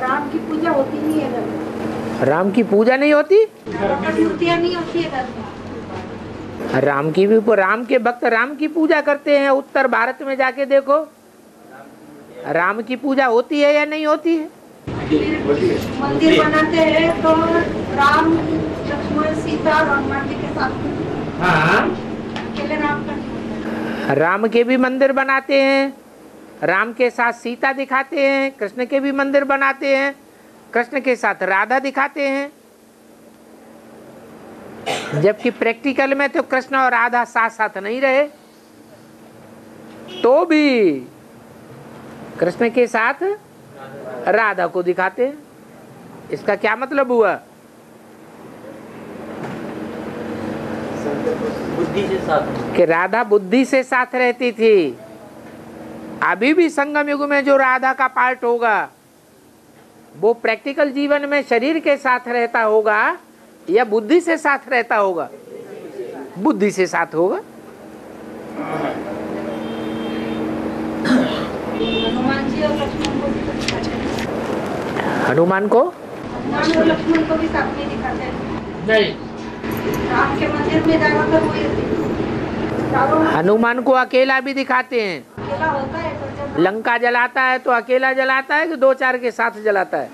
राम की पूजा होती नहीं है घर में। राम की पूजा नहीं होती? मूर्तियाँ नहीं होती है घर में। राम की भी, राम के भक्त राम की पूजा करते हैं। उत्तर भारत में जाके देखो, राम की पूजा होती है या नहीं होती है? मंदिर बनाते हैं तो राम लक्ष्मण सीता और हनुमान जी के साथ। हाँ, अकेले राम का। राम के भी मंदिर बनाते हैं, राम के साथ सीता दिखाते हैं। कृष्ण के भी मंदिर बनाते हैं, कृष्ण के साथ राधा दिखाते हैं। जबकि प्रैक्टिकल में तो कृष्ण और राधा साथ साथ नहीं रहे, तो भी कृष्ण के साथ राधा को दिखाते हैं। इसका क्या मतलब हुआ? बुद्धि से साथ, कि राधा बुद्धि से साथ रहती थी। अभी भी संगम युग में जो राधा का पार्ट होगा वो प्रैक्टिकल जीवन में शरीर के साथ रहता होगा या बुद्धि से साथ रहता होगा? बुद्धि से साथ होगा। हनुमान जी और लक्ष्मण को भी तो दिखाते हैं। हनुमान को? हनुमान और लक्ष्मण को भी साथ में दिखाते हैं। नहीं, राम के मंदिर में ज्यादातर वही होती है। हनुमान को अकेला भी दिखाते हैं। अकेला होता है तो जब लंका जलाता है तो अकेला जलाता है कि दो चार के साथ जलाता है?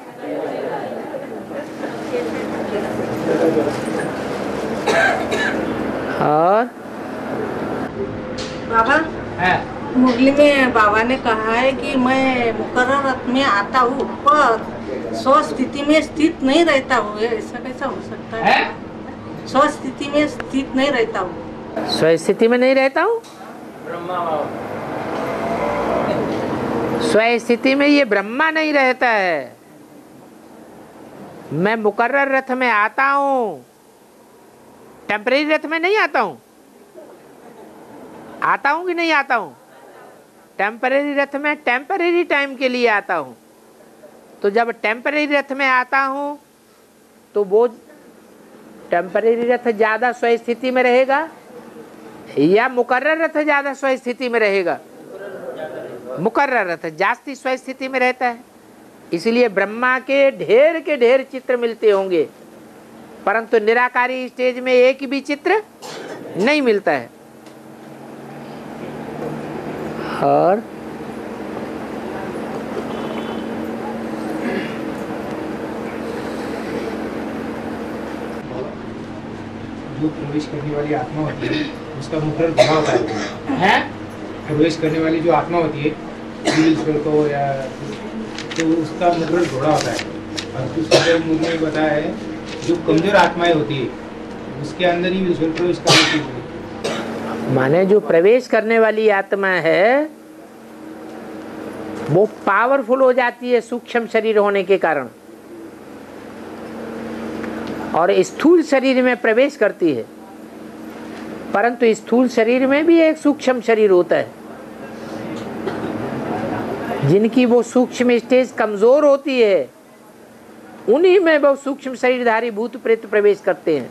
और बाबा मुरली में बाबा ने कहा है कि मैं मुकर्रर रथ में आता हूँ पर स्व स्थिति में स्थित नहीं रहता हूँ। ऐसा कैसा हो सकता है? स्व स्थिति में स्थित नहीं रहता हूँ। स्वस्थिति में नहीं रहता हूँ? स्वस्थिति में ये ब्रह्मा नहीं रहता है। मैं मुकर्रर रथ में आता हूँ, टेम्परेरी रथ में नहीं आता हूँ। आता हूँ कि नहीं आता हूँ? टेम्परेरी रथ में टेम्परेरी टाइम के लिए आता हूँ। तो जब टेम्परेरी रथ में आता हूँ तो वो टेम्परेरी रथ ज्यादा स्वस्थिति में रहेगा या मुकर्रर रथ ज्यादा स्वस्थिति में रहेगा? मुकर्रर रथ जास्ती स्वस्थिति में रहता है। इसलिए ब्रह्मा के ढेर चित्र मिलते होंगे, परंतु निराकारी स्टेज में एक भी चित्र नहीं मिलता है। और जो प्रवेश करने वाली आत्मा होती है उसका मुकर्रर घोड़ा होता है। प्रवेश करने वाली जो आत्मा होती है ईश्वर को या तो उसका मुकर्रर घोड़ा होता है। और दूसरे मुझे में बताया है जो कमजोर आत्माएं होती है उसके अंदर ही ईश्वर प्रवेश करने की, माने जो प्रवेश करने वाली आत्मा है वो पावरफुल हो जाती है सूक्ष्म शरीर होने के कारण, और स्थूल शरीर में प्रवेश करती है। परंतु स्थूल शरीर में भी एक सूक्ष्म शरीर होता है। जिनकी वो सूक्ष्म स्टेज कमजोर होती है उन्हीं में वो सूक्ष्म शरीरधारी भूत प्रेत प्रवेश करते हैं।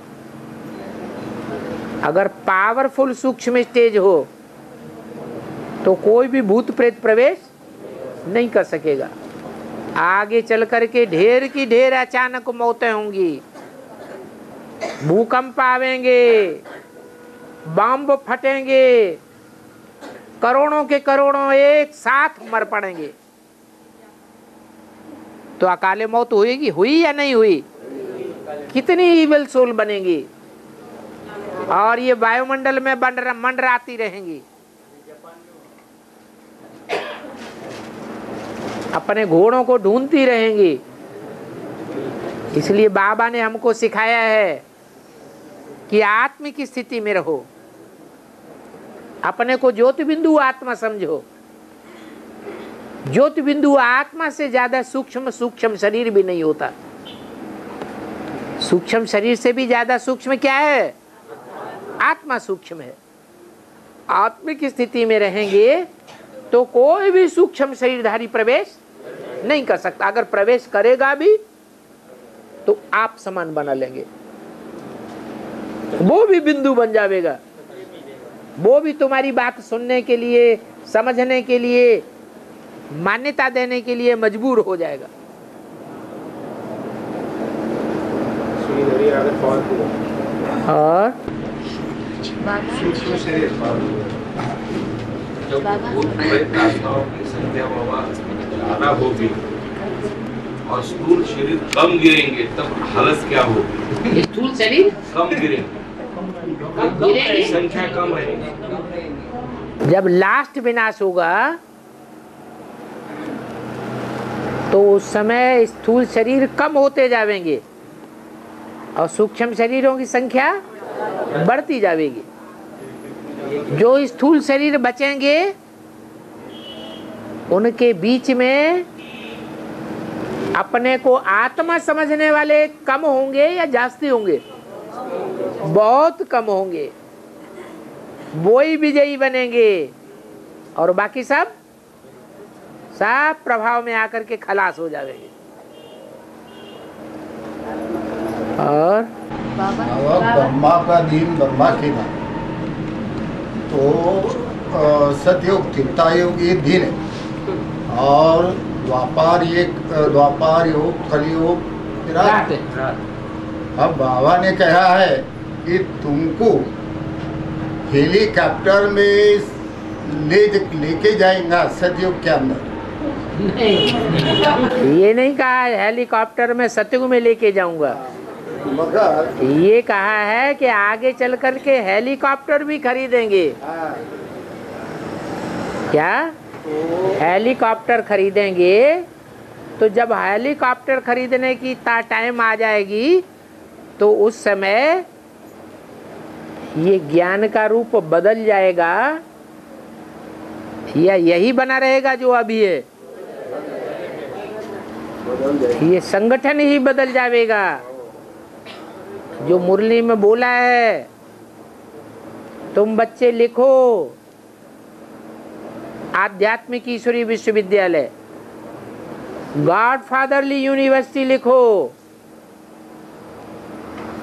अगर पावरफुल सूक्ष्म स्टेज हो तो कोई भी भूत प्रेत प्रवेश नहीं कर सकेगा। आगे चल करके ढेर की ढेर अचानक मौतें होंगी, भूकंप आवेंगे, बम फटेंगे, करोड़ों के करोड़ों एक साथ मर पड़ेंगे। तो अकाले मौत हुएगी, हुई या नहीं हुई? कितनी इविल सोल बनेगी और ये वायुमंडल में मंडराती रहेंगी, अपने घोड़ों को ढूंढती रहेंगी। इसलिए बाबा ने हमको सिखाया है कि आत्मिक स्थिति में रहो, अपने को ज्योति बिंदु आत्मा समझो। ज्योति बिंदु आत्मा से ज्यादा सूक्ष्म शरीर भी नहीं होता। सूक्ष्म शरीर से भी ज्यादा सूक्ष्म क्या है? आत्मा सूक्ष्म है। आत्मिक स्थिति में रहेंगे तो कोई भी सूक्ष्म शरीरधारी प्रवेश नहीं कर सकता। अगर प्रवेश करेगा भी तो आप समान बना लेंगे, वो भी बिंदु बन जाएगा, वो भी तुम्हारी बात सुनने के लिए, समझने के लिए, मान्यता देने के लिए मजबूर हो जाएगा। और सूक्ष्म शरीर जब भूत प्रेत आत्माओं की संख्या बाबा ज्यादा होगी और स्थूल शरीर कम गिरेंगे तब हालत क्या होगी? स्थूल शरीर कम गिरेंगे, संख्या कम रहेगी। जब लास्ट विनाश होगा तो उस समय स्थूल शरीर कम होते जाएंगे और सूक्ष्म शरीरों की संख्या बढ़ती जाएगी। जो स्थूल शरीर बचेंगे उनके बीच में अपने को आत्मा समझने वाले कम होंगे या जास्ती होंगे? बहुत कम होंगे। वो ही विजयी बनेंगे और बाकी सब प्रभाव में आकर के खलास हो जाएंगे। और ब्रह्मा का दिन ब्रह्मा के नाम तो सतयुग त्रेतायुग ये दिन है और द्वापार योग कलयुग रात है। अब बाबा ने कहा है कि तुमको हेलीकॉप्टर में लेके जाएगा सतयुग के अंदर। नहीं, ये नहीं कहा है हेलीकॉप्टर में सतयुग में लेके जाऊंगा। ये कहा है कि आगे चल कर के हेलीकॉप्टर भी खरीदेंगे। क्या हेलीकॉप्टर खरीदेंगे? तो जब हेलीकॉप्टर खरीदने की टाइम आ जाएगी तो उस समय ये ज्ञान का रूप बदल जाएगा या यही बना रहेगा जो अभी है? ये संगठन ही बदल जाएगा। जो मुरली में बोला है, तुम बच्चे लिखो आध्यात्मिक ईश्वरीय विश्वविद्यालय, गॉड फादरली यूनिवर्सिटी लिखो,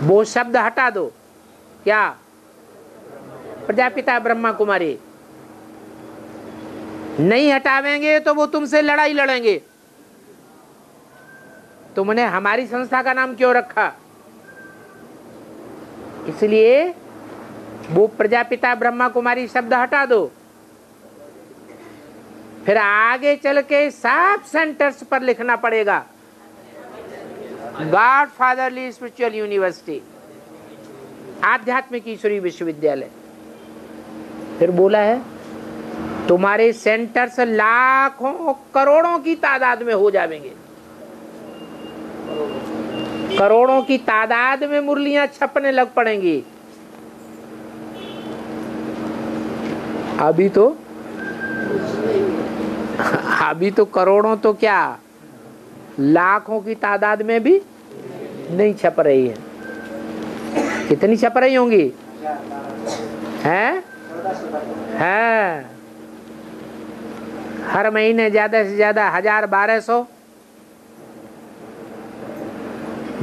वो शब्द हटा दो। क्या? प्रजापिता ब्रह्मा कुमारी। नहीं हटावेंगे तो वो तुमसे लड़ाई लड़ेंगे। तुमने हमारी संस्था का नाम क्यों रखा? इसलिए वो प्रजापिता ब्रह्मा कुमारी शब्द हटा दो। फिर आगे चल के सब सेंटर्स पर लिखना पड़ेगा गॉड फादरली स्पिरिचुअल यूनिवर्सिटी, आध्यात्मिक ईश्वरीय विश्वविद्यालय। फिर बोला है तुम्हारे सेंटर्स लाखों करोड़ों की तादाद में हो जाएंगे। करोड़ों की तादाद में मुरलियां छपने लग पड़ेंगी। अभी तो करोड़ों तो क्या लाखों की तादाद में भी नहीं छप रही है। कितनी छप रही होंगी? हैं? हर महीने ज्यादा से ज्यादा 1000-1200,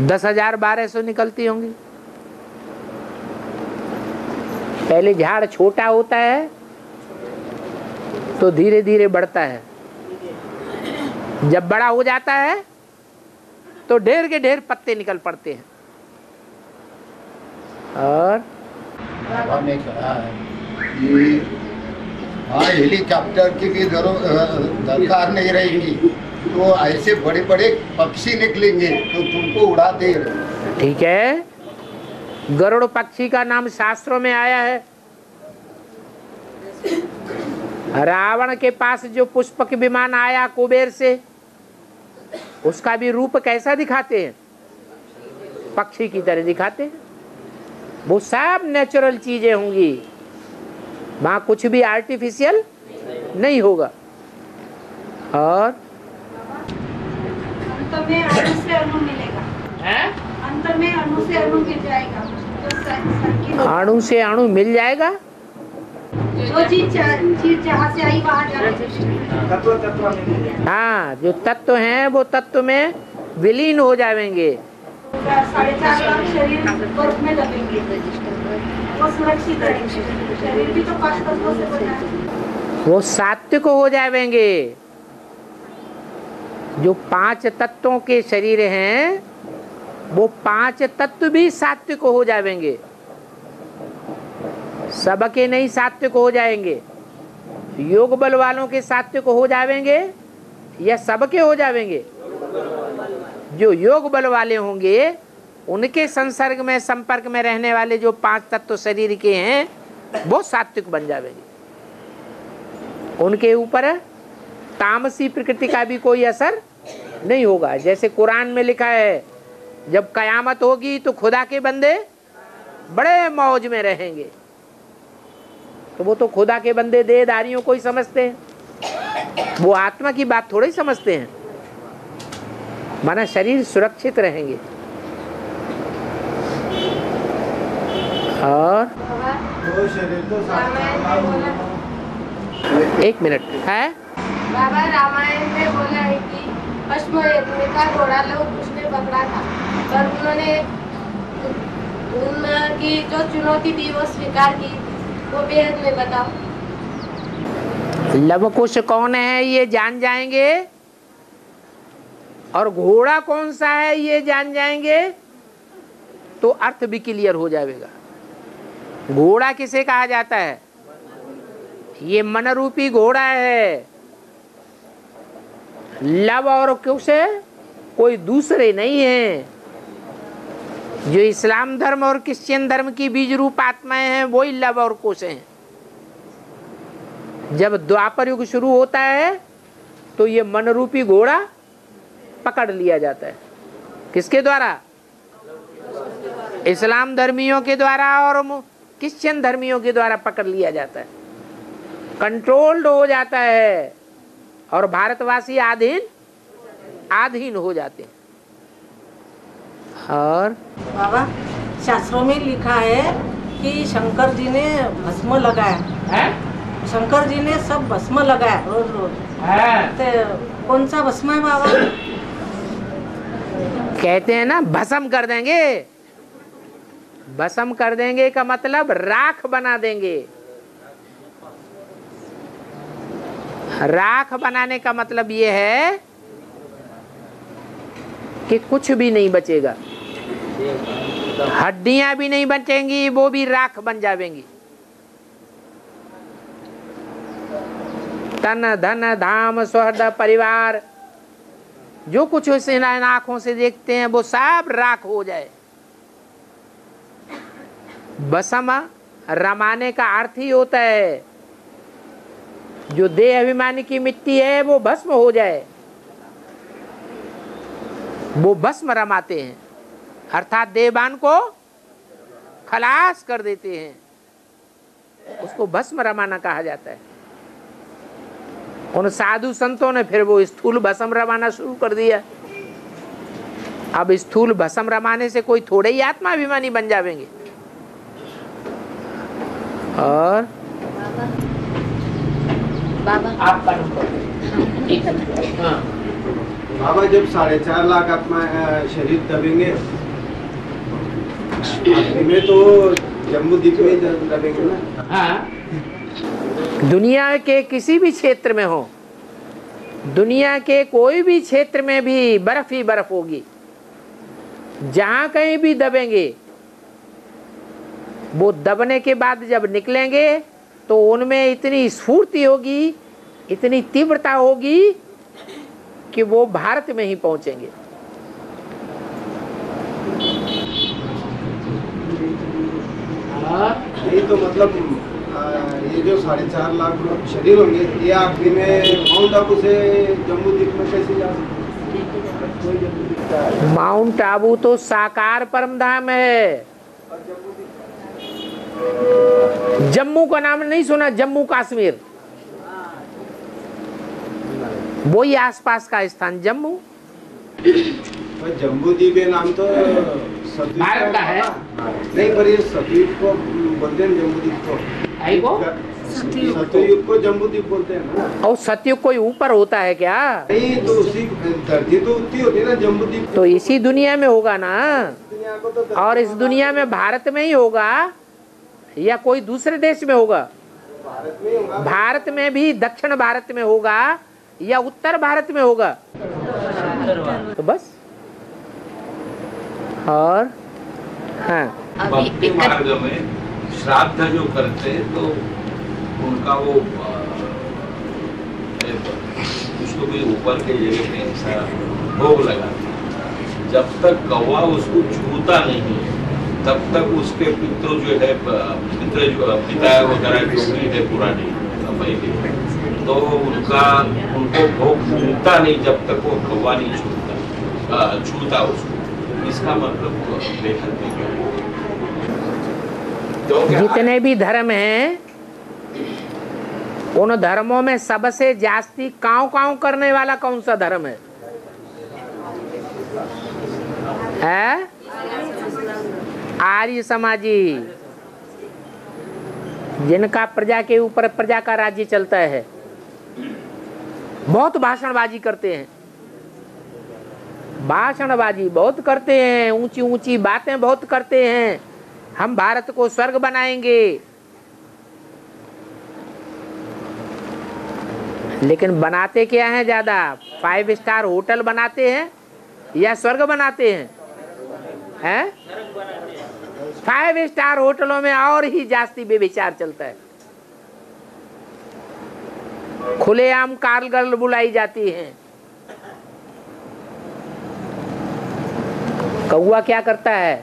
10,000-1200 निकलती होंगी। पहले झाड़ छोटा होता है तो धीरे धीरे बढ़ता है, जब बड़ा हो जाता है तो ढेर के ढेर पत्ते निकल पड़ते हैं। और बाबा ने कहा है कि हेलीकॉप्टर की भी दरकार नहीं रहेगी, तो ऐसे बड़े बड़े पक्षी निकलेंगे तो तुमको उड़ा देंगे। ठीक है, गरुड़ पक्षी का नाम शास्त्रों में आया है। रावण के पास जो पुष्पक विमान आया कुबेर से, उसका भी रूप कैसा दिखाते हैं? पक्षी की तरह दिखाते हैं। वो सब नेचुरल चीजें होंगी, वहां कुछ भी आर्टिफिशियल नहीं होगा। और अंत में अणु से अणु मिलेगा। अंत में अणु से अणु मिल जाएगा। अणु से अणु मिल जाएगा। जो चीज जहाँ से आई वहाँ जाएगी। हाँ, जो तत्व हैं वो तत्व में विलीन हो जाएंगे। 4.5 लाख शरीर बर्फ में दबेंगे, वो सुरक्षित रहेंगे। शरीर भी तो 5 तत्वों से बना है। वो सात्विक हो जाएंगे। जो 5 तत्वों के शरीर हैं वो 5 तत्व भी सात्विक हो जाएंगे, सबके नहीं सात्विक हो जाएंगे। योग बल वालों के सात्विक हो जाएंगे या सबके हो जाएंगे? जो योग बल वाले होंगे उनके संसर्ग में संपर्क में रहने वाले जो 5 तत्व शरीर के हैं वो सात्विक बन जाएंगे। उनके ऊपर तामसी प्रकृति का भी कोई असर नहीं होगा। जैसे कुरान में लिखा है, जब कयामत होगी तो खुदा के बंदे बड़े मौज में रहेंगे। तो वो तो खुदा के बंदे देहधारियों को ही समझते हैं, वो आत्मा की बात थोड़ी समझते हैं। माना शरीर सुरक्षित रहेंगे। और एक मिनट है, बाबा रामायण में बोला है कि अश्वमेध का घोड़ा लोग उसने पकड़ा था, पर उन्होंने उनकी जो चुनौती थी वो स्वीकार की। वो वेद में बताओ। लवकुश कौन है ये जान जाएंगे, और घोड़ा कौन सा है ये जान जाएंगे तो अर्थ भी क्लियर हो जाएगा। घोड़ा किसे कहा जाता है? ये मन रूपी घोड़ा है। लव और कुश कोई दूसरे नहीं है। जो इस्लाम धर्म और क्रिश्चियन धर्म की बीज रूप आत्माएं हैं वही लव और कुश हैं। जब द्वापर युग शुरू होता है तो ये मन रूपी घोड़ा पकड़ लिया जाता है। किसके द्वारा? इस्लाम धर्मियों के द्वारा और क्रिश्चियन धर्मियों के द्वारा पकड़ लिया जाता है, कंट्रोल्ड हो जाता है, और भारतवासी आधीन हो जाते हैं। और बाबा शास्त्रों में लिखा है कि शंकर जी ने भस्म लगाया है? शंकर जी ने सब भस्म लगाया रोज रोज। तो कौन सा भस्म है बाबा? कहते हैं ना भस्म कर देंगे। भस्म कर देंगे का मतलब राख बना देंगे। राख बनाने का मतलब ये है कि कुछ भी नहीं बचेगा, हड्डियां भी नहीं बचेंगी, वो भी राख बन जाएंगी। तन धन धाम सुहृद परिवार जो कुछ उस आंखों से देखते हैं वो सब राख हो जाए। भस्म रमाने का अर्थ ही होता है जो देह अभिमानी की मिट्टी है वो भस्म हो जाए। वो भस्म रमाते हैं, अर्थात देवान को खलास कर देते हैं, उसको भस्म रमाना कहा जाता है। उन साधु संतों ने फिर वो स्थूल भस्म रमाना शुरू कर दिया। अब स्थूल भस्म रमाने से कोई थोड़े ही आत्मा अभिमानी बन जाएंगे। और बाबा आपका बाबा जब 4.5 लाख आत्मा शरीर दबेंगे आखिरी में तो जम्मू द्वीप में दबेंगे ना। हाँ, दुनिया के किसी भी क्षेत्र में हो, दुनिया के कोई भी क्षेत्र में भी बर्फ ही बर्फ होगी। जहां कहीं भी दबेंगे, वो दबने के बाद जब निकलेंगे तो उनमें इतनी स्फूर्ति होगी, इतनी तीव्रता होगी कि वो भारत में ही पहुंचेंगे। नहीं तो मतलब ये जो 4.5 लाख शरीर होंगे ये आखिरी में माउंट आबू से जम्मू द्वीप में कैसे जा सकते? माउंट आबू तो साकार परम धाम है। जम्मू का नाम नहीं सुना? जम्मू कश्मीर वही आसपास का स्थान जम्मू। जम्मू द्वीप नाम तो भारत का है। नहीं पर ये सतयुग को बोलते हैं, जम्मू द्वीप को सतयुग को जम्बू द्वीप बोलते हैं ना। और सतयुग कोई ऊपर होता है क्या? नहीं तो उसी धरती तो उतनी होती है ना जम्बू द्वीप। तो इसी दुनिया में होगा ना, दुनिया को तो और इस दुनिया में भारत में ही होगा या कोई दूसरे देश में होगा? भारत में होगा। भारत में भी दक्षिण भारत में होगा या उत्तर भारत में होगा? तो बस और हाँ, भक्ति मार्ग में श्राद्ध जो करते हैं तो उनका वो उसको भी ऊपर के जगह पे ऐसा भोग लगाते हैं। जब तक कौवा उसको छूता नहीं है तब तक उसके पितृ जो है पिता वगैरह जो भी है पुराने समय के, तो उनको भोग मिलता नहीं जब तक वो कौवा नहीं छूता उसको। इसका मतलब बेहद जितने भी धर्म हैं उन धर्मों में सबसे जास्ती कांव कांव करने वाला कौन सा धर्म है? आर्य समाजी, जिनका प्रजा के ऊपर प्रजा का राज्य चलता है। बहुत भाषणबाजी करते हैं, भाषणबाजी बहुत करते हैं, ऊंची ऊंची बातें बहुत करते हैं, हम भारत को स्वर्ग बनाएंगे। लेकिन बनाते क्या हैं? ज्यादा 5 स्टार होटल बनाते हैं या स्वर्ग बनाते हैं? 5 स्टार होटलों में और ही जास्ती बेविचार चलता है। खुलेआम कार गर्ल बुलाई जाती हैं। कौवा क्या करता है?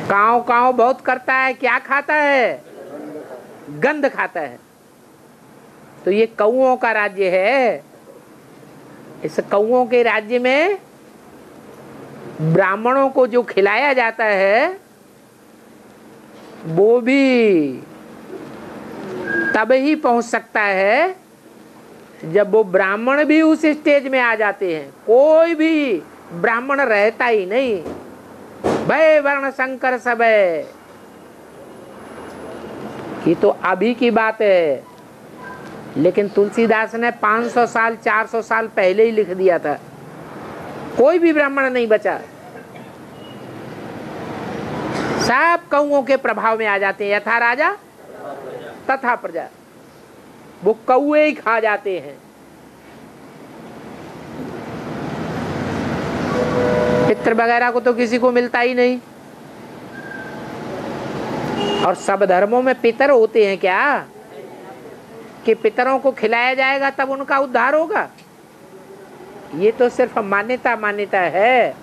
काव काव बहुत करता है। क्या खाता है? गंध खाता है। तो ये कौओं का राज्य है। इस कौओं के राज्य में ब्राह्मणों को जो खिलाया जाता है वो भी तब ही पहुंच सकता है जब वो ब्राह्मण भी उस स्टेज में आ जाते हैं। कोई भी ब्राह्मण रहता ही नहीं, भय वर्ण शंकर सब है। ये तो अभी की बात है, लेकिन तुलसीदास ने 500 साल 400 साल पहले ही लिख दिया था। कोई भी ब्राह्मण नहीं बचा, सब कौओं के प्रभाव में आ जाते हैं। यथा राजा तथा प्रजा, वो कौए ही खा जाते हैं। पितृ वगैरह को तो किसी को मिलता ही नहीं। और सब धर्मों में पितर होते हैं क्या कि पितरों को खिलाया जाएगा तब उनका उद्धार होगा? ये तो सिर्फ मान्यता है।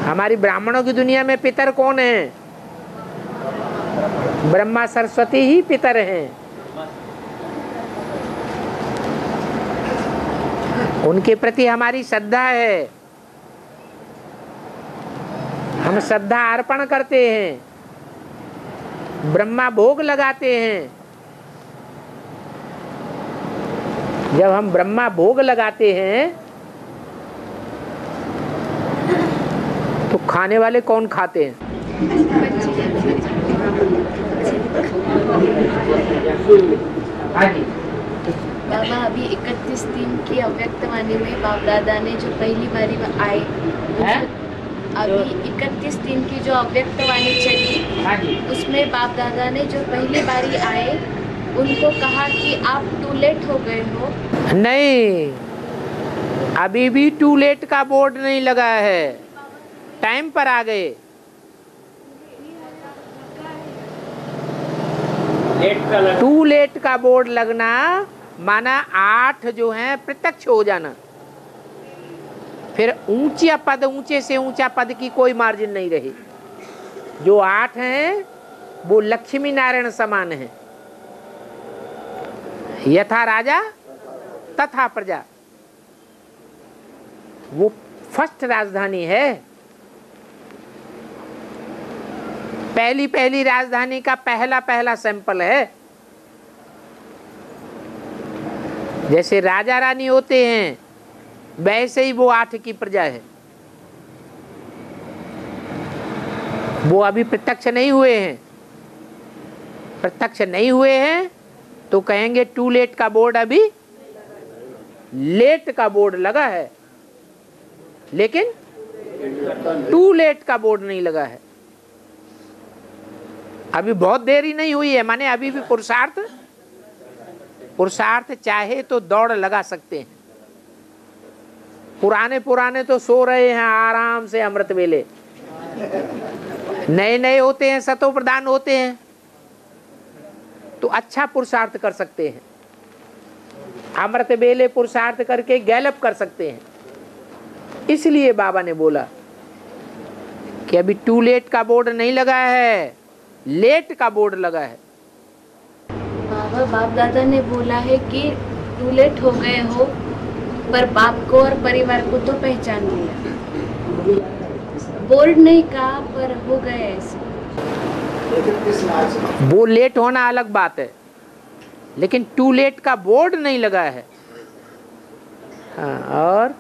हमारी ब्राह्मणों की दुनिया में पितर कौन है? ब्रह्मा सरस्वती ही पितर हैं। उनके प्रति हमारी श्रद्धा है, हम श्रद्धा अर्पण करते हैं, ब्रह्मा भोग लगाते हैं। जब हम ब्रह्मा भोग लगाते हैं तो खाने वाले कौन खाते हैं? बाबा, अभी 31 दिन की अव्यक्त वाणी में बाप दादा ने जो पहली बारी आए, अभी 31 दिन की जो अव्यक्त वाणी चली उसमें बाप दादा ने जो पहली बारी आए उनको कहा कि आप टू लेट हो गए हो। नहीं, अभी भी टू लेट का बोर्ड नहीं लगा है, टाइम पर आ गए। टू लेट का बोर्ड लगना माना 8 जो है प्रत्यक्ष हो जाना। फिर ऊंचा पद, ऊंचे से ऊंचा पद की कोई मार्जिन नहीं रही। जो 8 हैं वो लक्ष्मी नारायण समान है। यथा राजा तथा प्रजा, वो फर्स्ट राजधानी है। पहली राजधानी का पहला सैंपल है। जैसे राजा रानी होते हैं वैसे ही वो 8 की प्रजा है। वो अभी प्रत्यक्ष नहीं हुए हैं। प्रत्यक्ष नहीं हुए हैं तो कहेंगे टू लेट का बोर्ड अभी लेट का बोर्ड लगा है, लेकिन टू लेट का बोर्ड नहीं लगा है। अभी बहुत देरी नहीं हुई है, माने अभी भी पुरुषार्थ चाहे तो दौड़ लगा सकते हैं। पुराने पुराने तो सो रहे हैं आराम से अमृत वेले, नए नए होते हैं, सतो प्रधान होते हैं तो अच्छा पुरुषार्थ कर सकते हैं, अमृत वेले पुरुषार्थ करके गैलप कर सकते हैं। इसलिए बाबा ने बोला कि अभी टू लेट का बोर्ड नहीं लगा है, लेट का बोर्ड लगा है। बाबा बाप दादा ने बोला है कि टू लेट हो गए हो, पर बाप को और परिवार को तो पहचान लिया। बोर्ड नहीं कहा पर हो गए ऐसे। वो लेट होना अलग बात है, लेकिन टू लेट का बोर्ड नहीं लगा है। हाँ, और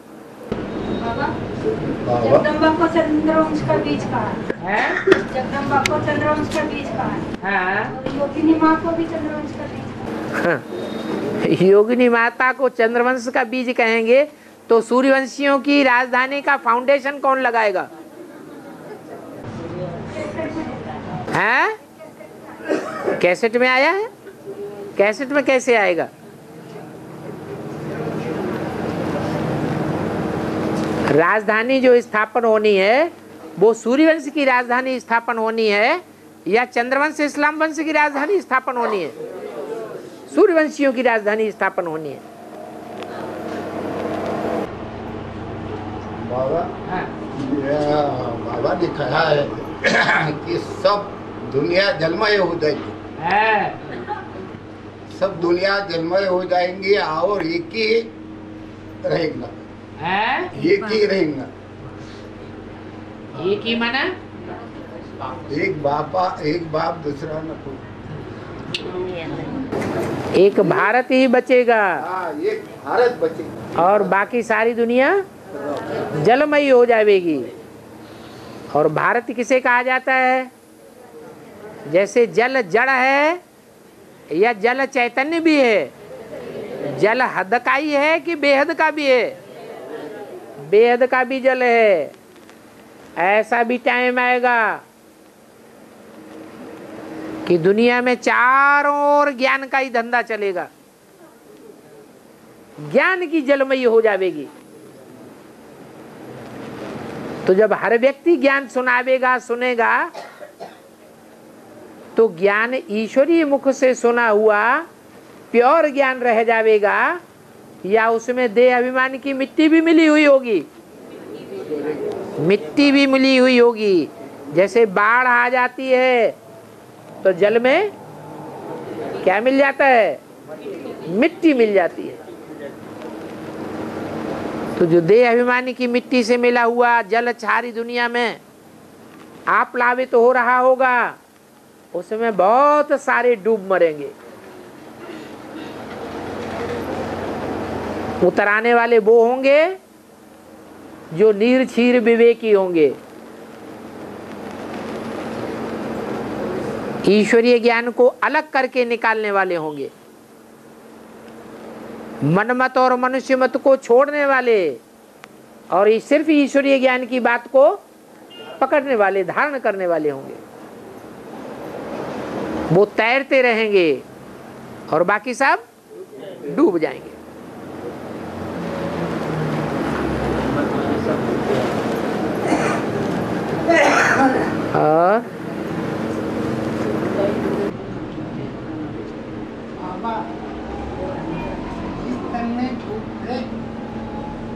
जगदम्बा को चंद्रवंश का बीज कहा है, जगदम्बा को चंद्रवंश का बीज कहा हाँ, और योगिनी माँ को भी चंद्रवंश का बीज कहा। हाँ। योगिनी माता को चंद्रवंश का बीज कहेंगे तो सूर्यवंशियों की राजधानी का फाउंडेशन कौन लगाएगा? हैं? कैसेट में आया है? कैसेट में कैसे आएगा? राजधानी जो स्थापन होनी है वो सूर्यवंश की राजधानी स्थापन होनी है या चंद्रवंश इस्लाम वंश की राजधानी स्थापन होनी है? सूर्यवंशियों की राजधानी स्थापन होनी है। बाबा, हाँ। बाबा ने कहा है कि सब दुनिया जलमय हो जाएगी, सब दुनिया जलमय हो जाएंगी और एक ही रहेगा, एक ही रहेगा। एक ही माना एक बाप दूसरा न कोई, एक भारत ही बचेगा। हाँ, एक भारत बचेगा और बाकी सारी दुनिया जलमयी हो जाएगी। और भारत किसे कहा जाता है? जैसे जल जड़ है या जल चैतन्य भी है, जल हद का ही है कि बेहद का भी है? बेहद का भी जल है। ऐसा भी टाइम आएगा कि दुनिया में चारों ओर ज्ञान का ही धंधा चलेगा, ज्ञान की जलमयी हो जाएगी। तो जब हर व्यक्ति ज्ञान सुनावेगा, सुनेगा, तो ज्ञान ईश्वरीय मुख से सुना हुआ प्योर ज्ञान रह जाएगा या उसमें देह अभिमान की मिट्टी भी मिली हुई होगी? मिट्टी भी मिली हुई होगी। जैसे बाढ़ आ जाती है तो जल में क्या मिल जाता है? मिट्टी मिल जाती है। तो जो देह अभिमानी की मिट्टी से मिला हुआ जल सारी दुनिया में आप प्लावित हो रहा होगा, उसमें बहुत सारे डूब मरेंगे। उतर आने वाले वो होंगे जो निर्क्षीर विवेकी होंगे, ईश्वरीय ज्ञान को अलग करके निकालने वाले होंगे, मनमत और मनुष्य मत को छोड़ने वाले और सिर्फ ईश्वरीय ज्ञान की बात को पकड़ने वाले, धारण करने वाले होंगे। वो तैरते रहेंगे और बाकी सब डूब जाएंगे।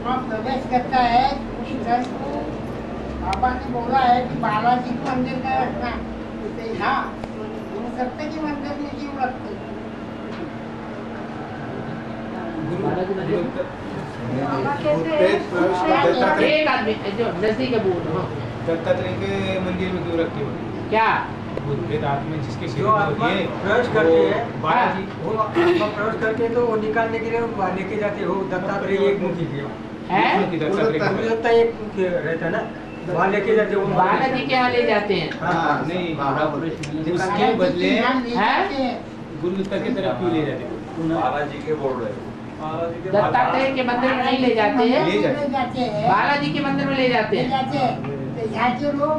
और प्रवेश करता है उस जल को बाबा ने बोला है कि बालाजी के मंदिर में रखना। हाँ, सत्य के मंदिर में क्यों रखते? एक आदमी जो नजदीक है दत्तात्रेय के मंदिर में क्यों रखते हो? क्या भूत आत्मा जिसके जो आत्मा प्रवेश करके है, बालाजी वो आत्मा प्रवेश करके तो वो निकालने के लिए लेके जाते हो। दत्तात्रेय एक मुखी के दत्ता एक मुखी रहता है ना, वहाँ लेके जाते हो। बालाजी के यहाँ ले जाते हैं। हाँ, नहीं उसके बदले गुरु दत्ता की तरफ क्यों ले जाते हो? बालाजी के बोल रहे दत्तात्रेय के मंदिर में नहीं ले जाते हैं, ले जाते हैं, बालाजी के मंदिर में ले जाते हैं। यहाँ के लोग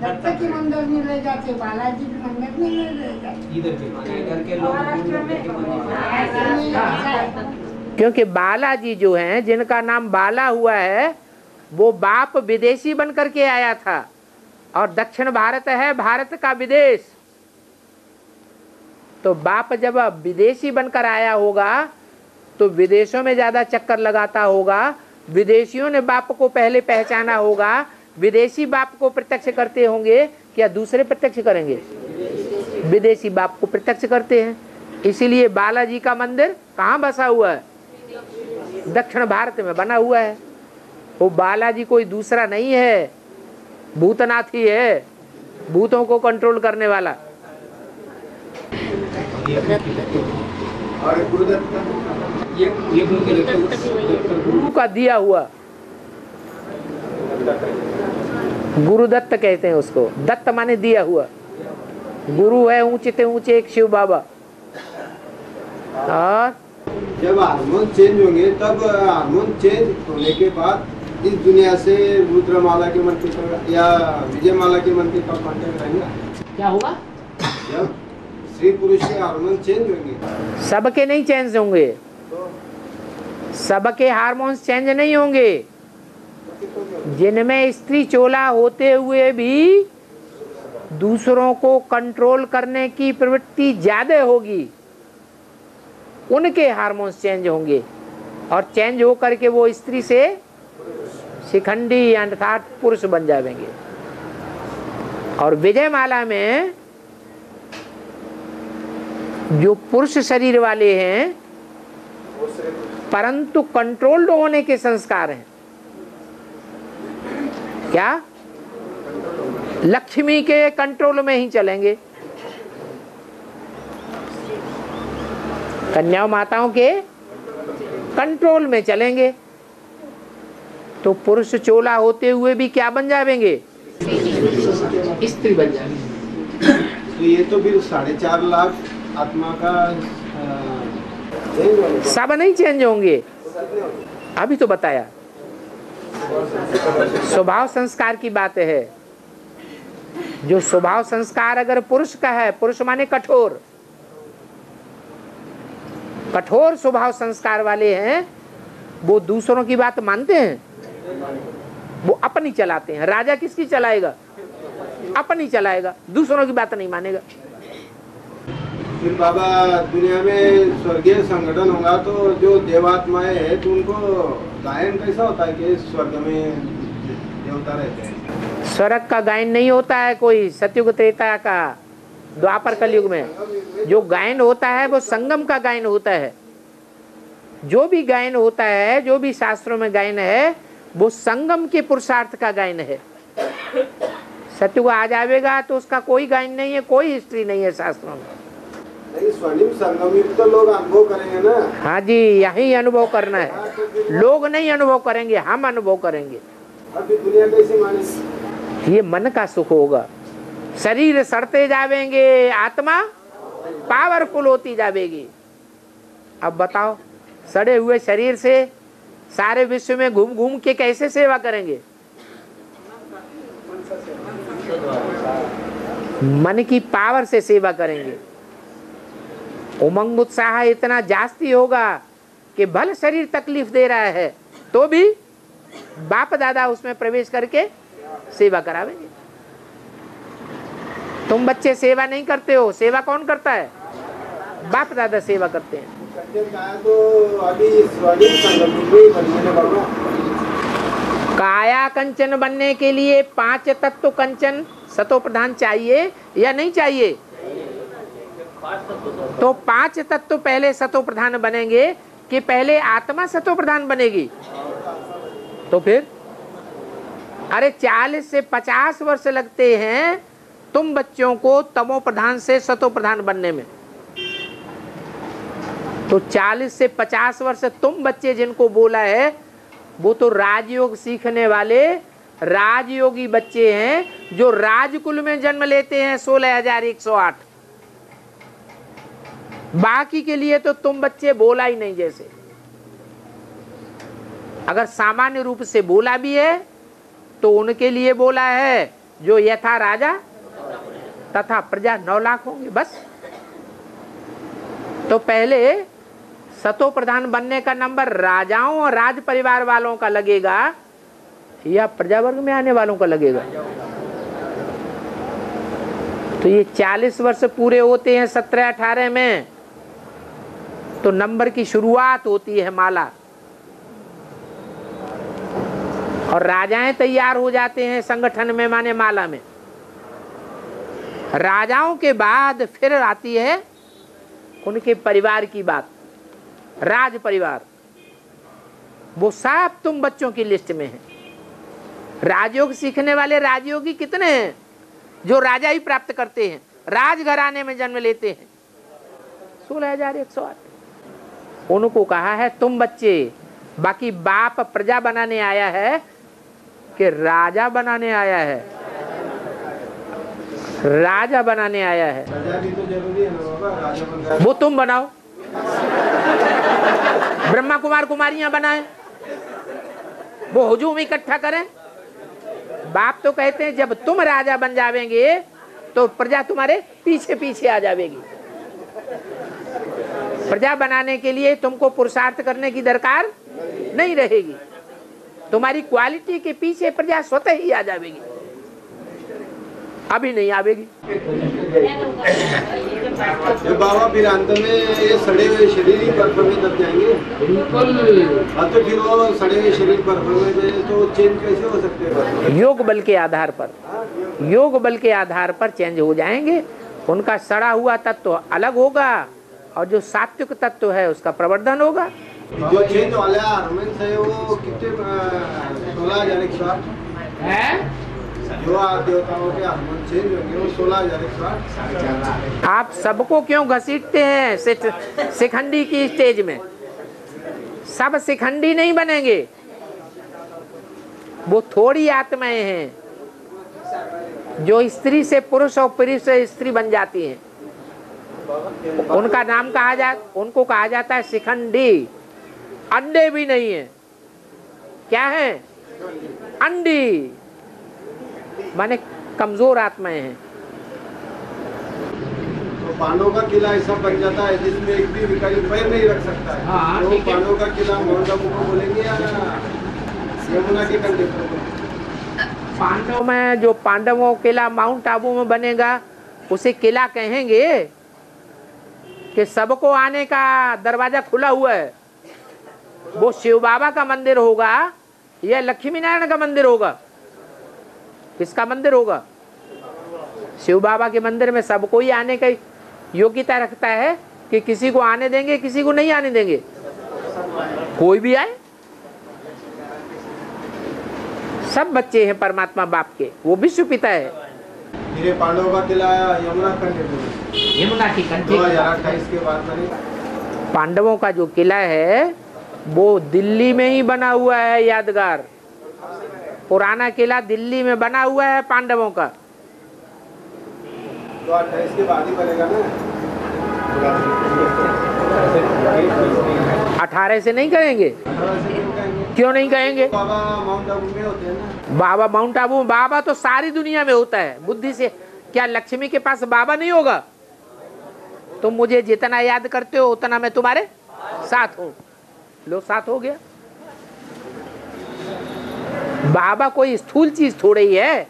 दत्ता के मंदिर में ले जाते, बालाजी के मंदिर में नहीं ले जाते। इधर के लोग महाराष्ट्र में क्योंकि बालाजी जो हैं, जिनका नाम बाला हुआ है, वो बाप विदेशी बन करके आया था और दक्षिण भारत है भारत का विदेश। तो बाप जब विदेशी बनकर आया होगा तो विदेशों में ज्यादा चक्कर लगाता होगा, विदेशियों ने बाप को पहले पहचाना होगा, विदेशी बाप को प्रत्यक्ष करते होंगे, क्या दूसरे प्रत्यक्ष करेंगे? विदेशी बाप को प्रत्यक्ष करते हैं। इसीलिए बालाजी का मंदिर कहाँ बसा हुआ है? दक्षिण भारत में बना हुआ है। वो बालाजी कोई दूसरा नहीं है, भूतनाथ ही है, भूतों को कंट्रोल करने वाला। और गुरुदत्त गुरु का दिया हुआ, गुरुदत्त कहते हैं उसको। दत्त माने दिया हुआ। गुरु है ऊंचे से ऊंचे एक शिव बाबा। और जब हार्मोन चेंज होंगे तब हार्मोन चेंज होने के बाद इस दुनिया से रुद्रमाला के मंत्र या विजयमाला के मंत्र का कांटेक्ट रहेगा। क्या होगा? जब स्त्री पुरुष के हार्मोन चेंज होंगे। सबके नहीं चेंज होंगे, सबके हार्मोन्स चेंज नहीं होंगे। जिनमें स्त्री चोला होते हुए भी दूसरों को कंट्रोल करने की प्रवृत्ति ज्यादा होगी, उनके हार्मोन्स चेंज होंगे और चेंज हो करके वो स्त्री से शिखंडी अर्थात पुरुष बन जाएंगे। और विजयमाला में जो पुरुष शरीर वाले हैं परंतु कंट्रोल्ड होने के संस्कार हैं, क्या लक्ष्मी के कंट्रोल में ही चलेंगे, कन्या माताओं के कंट्रोल में चलेंगे। तो पुरुष चोला होते हुए भी क्या बन जाएंगे? स्त्री बन जाएंगे। तो ये तो फिर 4.5 लाख आत्मा का सब नहीं चेंज होंगे। अभी तो बताया स्वभाव संस्कार की बात है। जो स्वभाव संस्कार अगर पुरुष का है, पुरुष माने कठोर, कठोर स्वभाव संस्कार वाले हैं, वो दूसरों की बात मानते हैं, वो अपनी चलाते हैं। राजा किसकी चलाएगा? अपनी चलाएगा, दूसरों की बात नहीं मानेगा। फिर बाबा दुनिया में स्वर्गीय संगठन होगा तो जो देवात्माएं है तो उनको गायन कैसा होता है कि स्वर्ग में देवता रहते हैं? स्वर्ग का गायन नहीं होता है कोई। सतयुग त्रेता का, द्वापर कलयुग में जो गायन होता है वो संगम का गायन होता है। जो भी गायन होता है, जो भी शास्त्रों में गायन है, वो संगम के पुरुषार्थ का गायन है। सतयुग आ जाएगा तो उसका कोई गायन नहीं है, कोई हिस्ट्री नहीं है शास्त्रों में। स्वर्णिम संगम युग तो लोग अनुभव करेंगे ना। हाँ जी, यही अनुभव करना है। लोग नहीं अनुभव करेंगे, हम अनुभव करेंगे। अभी दुनिया कैसे माने? ये मन का सुख होगा। शरीर सड़ते जावेंगे, आत्मा पावरफुल होती जाएगी। अब बताओ, सड़े हुए शरीर से सारे विश्व में घूम घूम के कैसे सेवा करेंगे? मन की पावर से सेवा करेंगे। उमंग उत्साह इतना जास्ती होगा कि भल शरीर तकलीफ दे रहा है तो भी बाप दादा उसमें प्रवेश करके सेवा करावेंगे। तुम बच्चे सेवा नहीं करते हो, सेवा कौन करता है? बाप दादा सेवा करते हैं। तो अभी स्वर्णिम संगम युग ही बनने वाला। काया कंचन बनने के लिए 5 तत्व कंचन सतो प्रधान चाहिए या नहीं चाहिए? तो 5 तत्व पहले सतो प्रधान बनेंगे कि पहले आत्मा सतो प्रधान बनेगी? तो फिर अरे 40 से 50 वर्ष लगते हैं तुम बच्चों को तमो प्रधान से सतो प्रधान बनने में। तो 40 से 50 वर्ष तुम बच्चे जिनको बोला है वो तो राजयोग सीखने वाले राजयोगी बच्चे हैं जो राजकुल में जन्म लेते हैं 16,108। बाकी के लिए तो तुम बच्चे बोला ही नहीं। जैसे अगर सामान्य रूप से बोला भी है तो उनके लिए बोला है जो यथा राजा तथा प्रजा 9 लाख होंगे बस। तो पहले सतो प्रधान बनने का नंबर राजाओं और राज परिवार वालों का लगेगा या प्रजा वर्ग में आने वालों का लगेगा? तो ये 40 वर्ष पूरे होते हैं 17-18 में, तो नंबर की शुरुआत होती है माला, और राजाएं तैयार हो जाते हैं संगठन में, माने माला में। राजाओं के बाद फिर आती है उनके परिवार की बात, राज परिवार। वो सब तुम बच्चों की लिस्ट में है। राजयोग सीखने वाले राजयोगी कितने हैं जो राजा ही प्राप्त करते हैं, राजघराने में जन्म लेते हैं? 16,108। उनको कहा है तुम बच्चे, बाकी बाप प्रजा बनाने आया है कि राजा बनाने आया है? राजा बनाने आया है। राजा भी तो जरूरी है ना बाबा, राजा बन रहा है। वो तुम बनाओ, ब्रह्मा कुमार कुमारियां बनाए, वो हुजूम इकट्ठा करें। बाप तो कहते हैं जब तुम राजा बन जावेंगे तो प्रजा तुम्हारे पीछे पीछे आ जाएगी। प्रजा बनाने के लिए तुमको पुरुषार्थ करने की दरकार नहीं रहेगी, तुम्हारी क्वालिटी के पीछे प्रजा स्वतः ही आ जाएगी। अभी नहीं आवेगी। बाबा फिर अंत में ये सड़े हुए शरीर ही बर्फ में दब जाएंगे। बिल्कुल। तो फिर वो सड़े हुए शरीर बर्फ में जाए तो चेंज कैसे हो सकते हैं? योग बल के आधार पर, योग बल के आधार पर चेंज हो जाएंगे। उनका सड़ा हुआ तत्व अलग होगा और जो सात्विक तत्व है उसका प्रवर्धन होगा। जो चेंज वाले हार्मोन्स है वो कितने 16,108 है? जो देवताओं के हार्मोन चेंज होंगे वो 16,108। आप सबको क्यों घसीटते हैं शिखंडी की स्टेज में? सब शिखंडी नहीं बनेंगे, वो थोड़ी आत्माएं हैं जो स्त्री से पुरुष और पुरुष से स्त्री बन जाती हैं। उनका नाम उनको कहा जाता है शिखंडी। अंडे भी नहीं है, क्या है? अंडी, माने कमजोर आत्माएं हैं। तो पांडवों का किला ऐसा बन जाता है जिसमें एक भी भिखारी पैर नहीं रख सकता है। हाँ, तो पांडवों का किला माउंट आबू को बोलेंगे या यमुना के कंढे पर? पांडव में जो पांडवों किला माउंट आबू में बनेगा उसे किला कहेंगे कि सबको आने का दरवाजा खुला हुआ है। वो शिव बाबा का मंदिर होगा या लक्ष्मी नारायण का मंदिर होगा? किसका मंदिर होगा? शिव बाबा के मंदिर में सबको ही आने की योग्यता रखता है कि किसी को आने देंगे, किसी को नहीं आने देंगे, कोई भी आए। सब बच्चे हैं परमात्मा बाप के, वो विश्व पिता है। मेरे पांडवों का किला यमुना कंढे, यमुना की कंढे 2028 के बाद बने। पांडवों का जो किला है वो दिल्ली में ही बना हुआ है, यादगार। पुराना किला दिल्ली में बना हुआ है पांडवों का। 28 के बाद ही बनेगा ना? 18 से नहीं कहेंगे? क्यों नहीं कहेंगे? बाबा माउंट आबू में होते हैं ना। बाबा माउंट आबू, बाबा तो सारी दुनिया में होता है बुद्धि से। क्या लक्ष्मी के पास बाबा नहीं होगा? तुम मुझे जितना याद करते हो उतना मैं तुम्हारे साथ हूँ। लो, साथ हो गया। बाबा कोई स्थूल चीज थोड़ी ही है।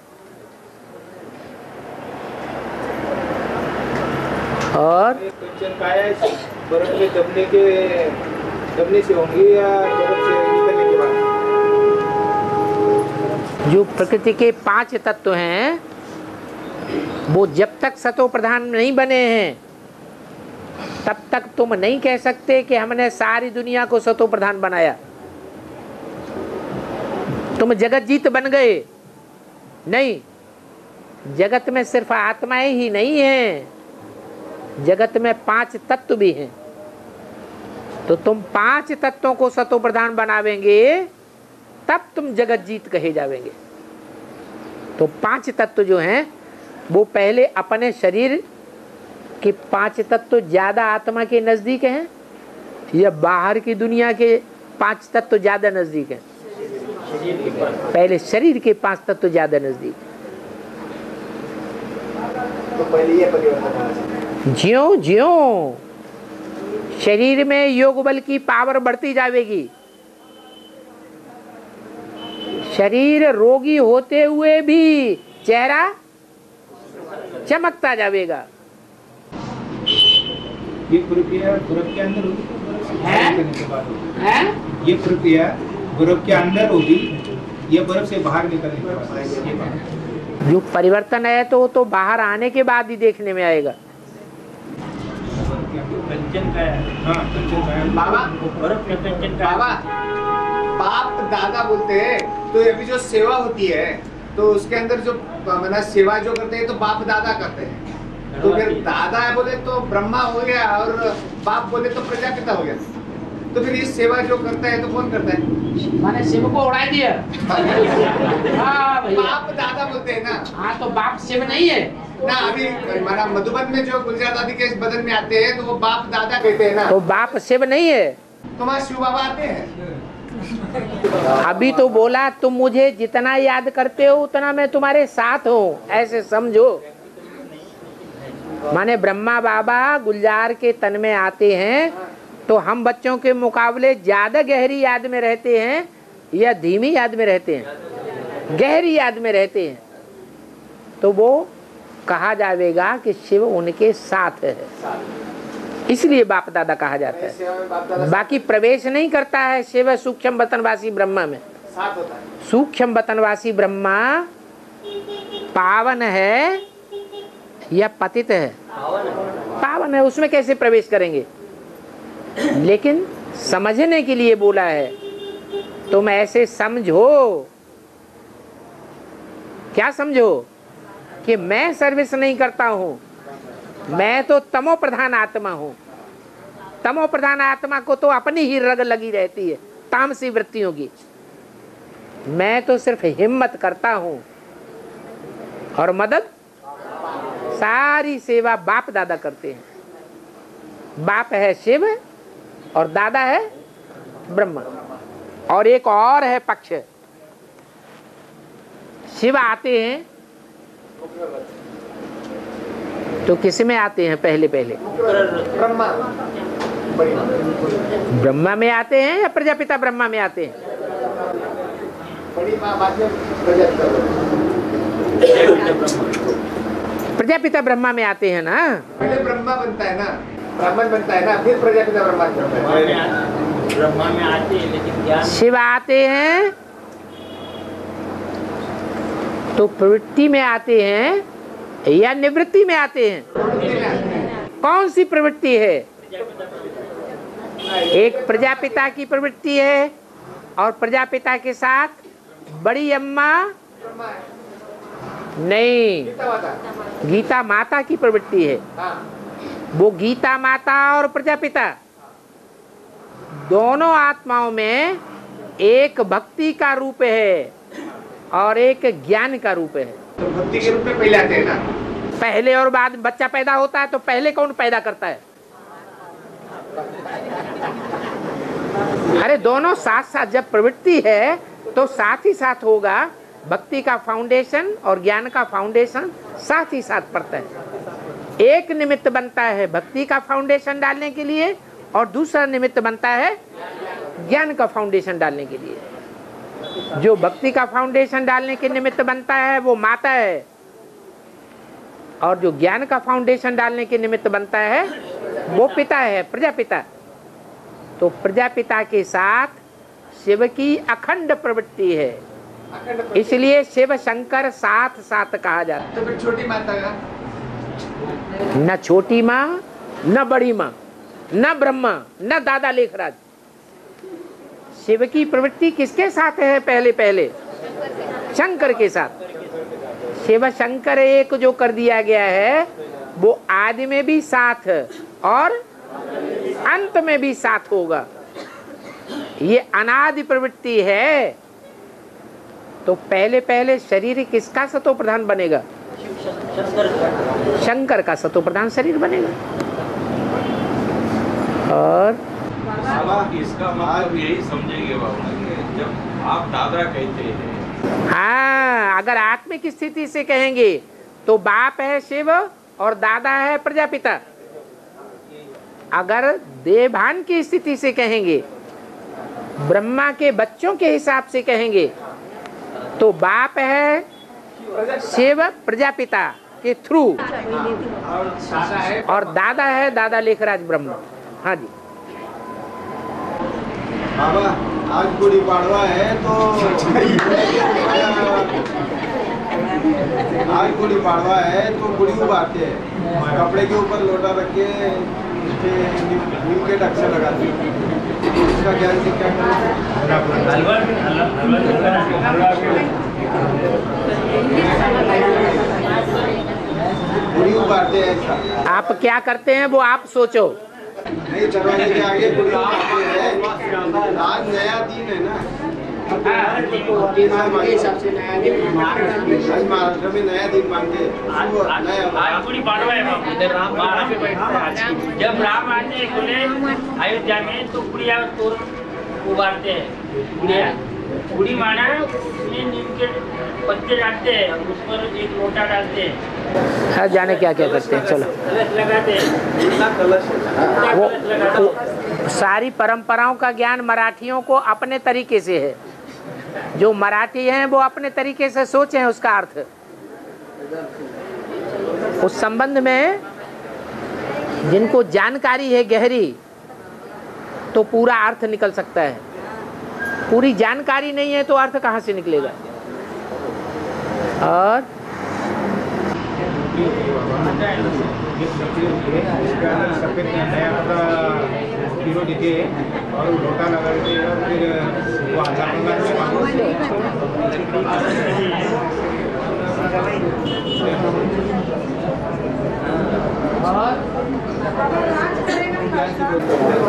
और बर्फ में दबने से होंगी या बर्फ से निकलने के बाद? जो प्रकृति के 5 तत्व हैं वो जब तक सतो प्रधान नहीं बने हैं तब तक तुम नहीं कह सकते कि हमने सारी दुनिया को सतो प्रधान बनाया, तुम जगत जीत बन गए। नहीं, जगत में सिर्फ आत्माएं ही नहीं हैं, जगत में 5 तत्व भी हैं। तो तुम 5 तत्वों को सतो प्रधान बनावेंगे तब तुम जगत जीत कहे जावेंगे। तो 5 तत्व जो हैं वो पहले अपने शरीर के 5 तत्व ज्यादा आत्मा के नजदीक हैं या बाहर की दुनिया के 5 तत्व ज्यादा नजदीक हैं? पहले शरीर के 5 तत्व ज्यादा नजदीक। तो पहले ये परिवर्तन ज्यों ज्यों शरीर में योग बल की पावर बढ़ती जाएगी। शरीर रोगी होते हुए भी चेहरा चमकता जाएगा। ये प्रक्रिया ग्रुप के अंदर होगी। ये प्रक्रिया ग्रुप के अंदर होगी, ये बर्फ से बाहर निकलने के बाद। जो परिवर्तन है तो बाहर आने के बाद ही देखने में आएगा। कंचन का है। हाँ, कंचन का है। बाबा बर्फ में कंचन का बाबा बाप दादा बोलते हैं, तो अभी जो सेवा होती है तो उसके अंदर जो मतलब सेवा जो करते हैं तो बाप दादा करते हैं। तो फिर दादा है बोले तो ब्रह्मा हो गया और बाप बोले तो प्रजापिता हो गया। तो फिर ये सेवा जो करता है तो कौन करता है? माने शिव को उड़ा दिया। हाँ भैया, बाप दादा बोलते हैं ना। हाँ तो बाप शिव नहीं है ना। अभी हमारा मधुबन में जो गुलजार दादी के बदन में आते हैं तो वो बाप दादा कहते हैं ना। तो बाप शिव नहीं है। तो वहाँ शिव बाबा आते हैं। अभी तो बोला तुम मुझे जितना याद करते हो उतना मैं तुम्हारे साथ हूँ, ऐसे समझो। माने ब्रह्मा बाबा गुलजार के तन में आते हैं तो हम बच्चों के मुकाबले ज्यादा गहरी याद में रहते हैं या धीमी याद में रहते हैं? गहरी याद में रहते हैं। तो वो कहा जाएगा कि शिव उनके साथ है, इसलिए बाप दादा कहा जाता है। बाकी प्रवेश नहीं करता है शिव सूक्ष्म बतनवासी ब्रह्मा में। साथ होता है। सूक्ष्म बतनवासी ब्रह्मा पावन है या पतित है? पावन है, उसमें कैसे प्रवेश करेंगे? लेकिन समझने के लिए बोला है। तुम ऐसे समझो, क्या समझो? कि मैं सर्विस नहीं करता हूं, मैं तो तमो प्रधान आत्मा हूं। तमो प्रधान आत्मा को तो अपनी ही रग लगी रहती है तामसी वृत्तियों की। मैं तो सिर्फ हिम्मत करता हूं और मदद सारी सेवा बाप दादा करते हैं। बाप है शिव और दादा है ब्रह्मा। और एक और है पक्ष, शिव आते हैं तो किस में आते हैं? पहले पहले ब्रह्मा में आते हैं या प्रजापिता ब्रह्मा में आते हैं? प्रजापिता ब्रह्मा में आते हैं ना। पहले ब्रह्मा बनता है ना, ब्राह्मण बनता है ना, फिर प्रजापिता ब्रह्मा बनता है। ब्रह्मा में आते हैं लेकिन ज्ञान शिव आते हैं तो प्रवृत्ति में आते हैं या निवृत्ति में आते हैं? कौन सी प्रवृत्ति है? एक प्रजापिता की प्रवृत्ति है और प्रजापिता के साथ बड़ी अम्मा नहीं, गीता माता की प्रवृत्ति है। वो गीता माता और प्रजापिता दोनों आत्माओं में एक भक्ति का रूप है और एक ज्ञान का रूप है। तो भक्ति के रूप में पहले आते हैं ना। पहले और बाद बच्चा पैदा होता है तो पहले कौन पैदा करता है? अरे दोनों साथ साथ जब प्रवृत्ति है तो साथ ही साथ होगा। भक्ति का फाउंडेशन और ज्ञान का फाउंडेशन साथ ही साथ पड़ता है। एक निमित्त बनता है भक्ति का फाउंडेशन डालने के लिए और दूसरा निमित्त बनता है ज्ञान का फाउंडेशन डालने के लिए। जो भक्ति का फाउंडेशन डालने के निमित्त बनता है वो माता है और जो ज्ञान का फाउंडेशन डालने के निमित्त बनता है वो पिता है, प्रजापिता। तो प्रजापिता के साथ शिव की अखंड प्रवृत्ति है, इसलिए शिव शंकर साथ साथ कहा जाता है। तो फिर छोटी माता का न छोटी माँ न बड़ी माँ न ब्रह्मा न दादा लेखराज। शिव की प्रवृत्ति किसके साथ है? पहले पहले शंकर के साथ। शिव शंकर एक जो कर दिया गया है वो आदि में भी साथ और अंत में भी साथ होगा। ये अनादि प्रवृत्ति है। तो पहले पहले शरीर किसका सतो प्रधान बनेगा? शंकर का सतो प्रधान शरीर बनेगा। और इसका मतलब यही समझेंगे बाबा कि जब आप दादा कहते हैं, हाँ, अगर आत्मिक स्थिति से कहेंगे तो बाप है शिव और दादा है प्रजापिता। अगर देवभान की स्थिति से कहेंगे, ब्रह्मा के बच्चों के हिसाब से कहेंगे, तो बाप है शिव प्रजापिता के थ्रू, और दादा है दादा लेखराज ब्रह्मा। हाँ जी। बाबा आज गुड़ी पाड़वा है तो आज गुड़ी पाड़वा है तो गुड़ी उबारते हैं, कपड़े के ऊपर लोटा रख के नीम के ढक से लगाते हैं। इसका ज्ञान से क्या गुड़ी उबारते हैं ऐसा। आप क्या करते हैं वो आप सोचो। नहीं, दरवाजे के आगे गुड़ी उबारते हैं। आज नया दिन है ना, हिसाब से नया दिन, महाराष्ट्र में नया दिन मानते हैं। आज गुड़ी पाड़वा है बाबू, इधर राम बारह पे बैठते हैं। जब राम आते हैं बोले अयोध्या में तो गुड़िया तोड़ उबारते हैं। गुड़ी माना उसमें नीम के पत्ते डालते हैं, उस पर एक लोटा डालते हैं। हाँ, जाने क्या क्या करते हैं। चलो लगाते हैं, वो सारी परंपराओं का ज्ञान मराठियों को अपने तरीके से है। जो मराठी हैं वो अपने तरीके से सोचे हैं उसका अर्थ। उस संबंध में जिनको जानकारी है गहरी, तो पूरा अर्थ निकल सकता है। पूरी जानकारी नहीं है तो अर्थ कहाँ से निकलेगा। और सफेद नया हीरो देते और लोटा लगा देते और फिर वो आधा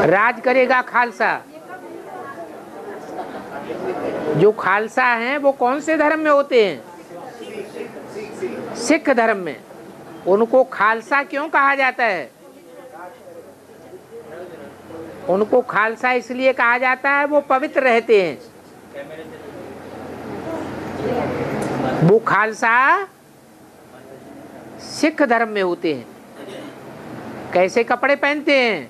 राज करेगा खालसा। जो खालसा हैं वो कौन से धर्म में होते हैं? सिख धर्म में। उनको खालसा क्यों कहा जाता है? उनको खालसा इसलिए कहा जाता है वो पवित्र रहते हैं। वो खालसा सिख धर्म में होते हैं। कैसे कपड़े पहनते हैं?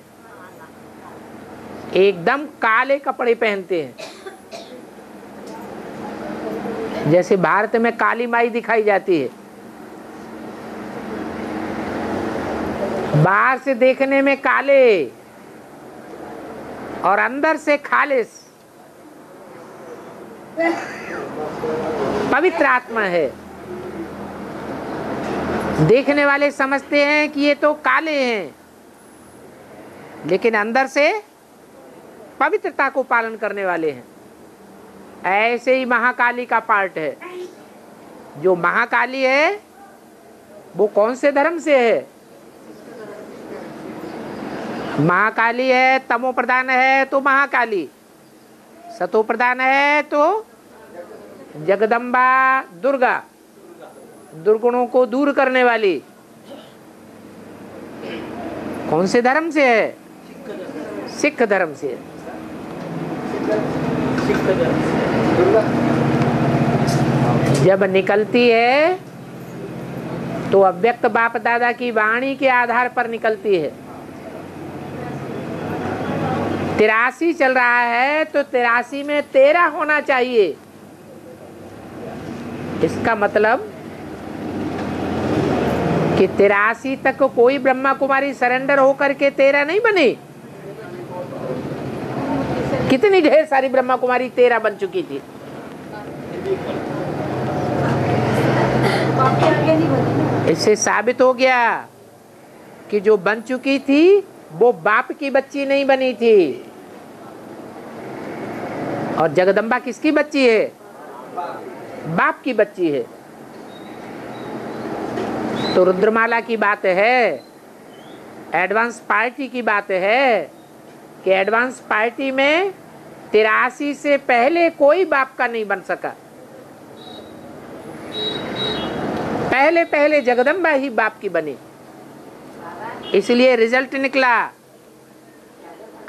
एकदम काले कपड़े पहनते हैं। जैसे भारत में काली माई दिखाई जाती है, बाहर से देखने में काले और अंदर से खालिस पवित्र आत्मा है। देखने वाले समझते हैं कि ये तो काले हैं, लेकिन अंदर से पवित्रता को पालन करने वाले हैं। ऐसे ही महाकाली का पार्ट है। जो महाकाली है वो कौन से धर्म से है? महाकाली है, तमो प्रधान है तो महाकाली, सतो प्रधान है तो जगदम्बा दुर्गा, दुर्गुणों को दूर करने वाली। कौन से धर्म से है? सिख धर्म से है। जब निकलती है तो अव्यक्त बाप दादा की वाणी के आधार पर निकलती है। 83 चल रहा है तो 83 में 13 होना चाहिए। इसका मतलब कि 83 तक कोई ब्रह्मा कुमारी सरेंडर होकर के 13 नहीं बनी। कितनी ढेर सारी ब्रह्मा कुमारी 13 बन चुकी थी। इससे साबित हो गया कि जो बन चुकी थी वो बाप की बच्ची नहीं बनी थी। और जगदम्बा किसकी बच्ची है? बाप की बच्ची है। तो रुद्रमाला की बात है, एडवांस पार्टी की बात है कि एडवांस पार्टी में 83 से पहले कोई बाप का नहीं बन सका। पहले पहले जगदम्बा ही बाप की बनी। इसलिए रिजल्ट निकला।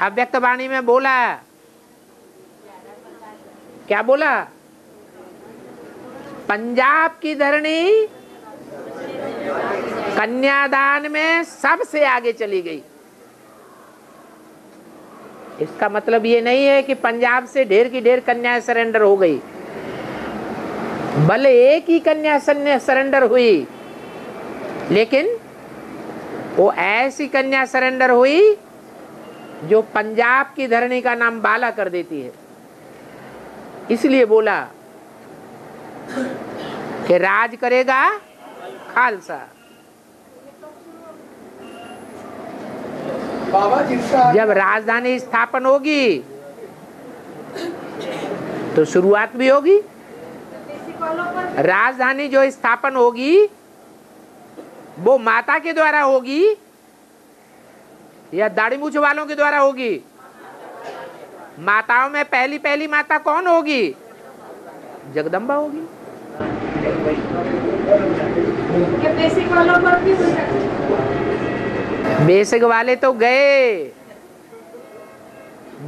अव्यक्त वाणी में बोला, क्या बोला? पंजाब की धरणी कन्यादान में सबसे आगे चली गई। इसका मतलब ये नहीं है कि पंजाब से ढेर की ढेर कन्याएं सरेंडर हो गई, भले एक ही कन्या सरेंडर हुई, लेकिन वो ऐसी कन्या सरेंडर हुई जो पंजाब की धरनी का नाम बाला कर देती है। इसलिए बोला कि राज करेगा खालसा। बाबा जिसका जब राजधानी स्थापन होगी तो शुरुआत भी होगी। राजधानी जो स्थापन होगी वो माता के द्वारा होगी या दाढ़ी मूछ वालों के द्वारा होगी? माताओं में पहली माता कौन होगी? जगदम्बा होगी। बेसिक वालों पर भी हो सकता है। बेसिक वाले तो गए,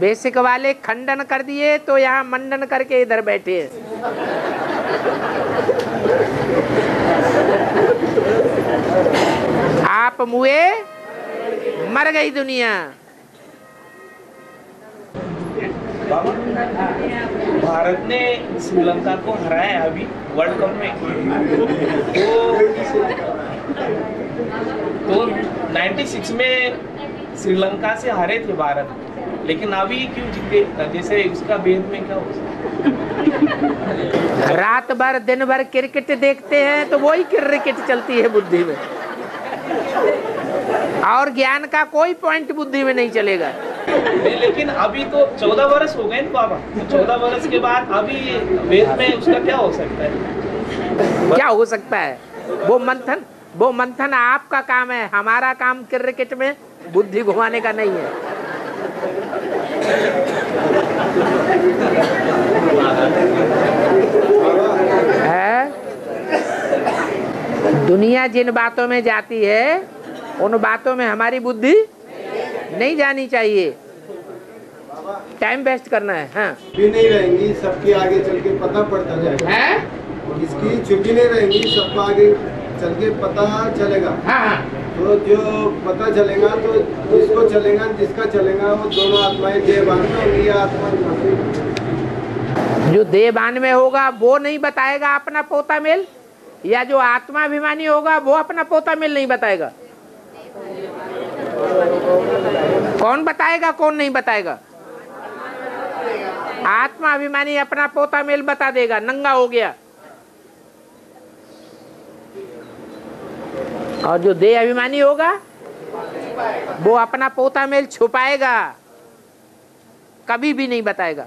बेसिक वाले खंडन कर दिए तो यहाँ मंडन करके इधर बैठे हैं। आप मुए मर गई दुनिया। भारत ने श्रीलंका को हराया है अभी वर्ल्ड कप में, तो 96 में श्रीलंका से हारे थे भारत, लेकिन अभी क्यों जीते? जैसे उसका भेद में क्या हो सकता? रात भर दिन भर क्रिकेट देखते हैं तो वही क्रिकेट चलती है बुद्धि में, और ज्ञान का कोई पॉइंट बुद्धि में नहीं चलेगा। लेकिन अभी तो 14 वर्ष हो गए बाबा, तो 14 वर्ष के बाद अभी वेद में उसका क्या हो सकता है? क्या हो सकता है? वो मंथन आपका काम है, हमारा काम क्रिकेट में बुद्धि घुमाने का नहीं है। दुनिया जिन बातों में जाती है उन बातों में हमारी बुद्धि नहीं जानी चाहिए। टाइम वेस्ट करना है। हाँ, भी नहीं रहेंगी, सबके आगे चल के पता पड़ता जाएगा। इसकी छुट्टी नहीं रहेंगी, सबको आगे चल के पता चलेगा। हाँ। तो जो पता चलेगा तो जिसको चलेगा जिसका चलेगा वो दोनों आत्माएं देवान में होंगी या आत्मा। जो देवान में होगा वो नहीं बताएगा अपना पोता मेल, या जो आत्माभिमानी होगा वो अपना पोता मेल नहीं बताएगा। कौन बताएगा, कौन नहीं बताएगा? आत्मा अभिमानी अपना पोता मेल बता देगा, नंगा हो गया। और जो देह अभिमानी होगा वो अपना पोता मेल छुपाएगा, कभी भी नहीं बताएगा।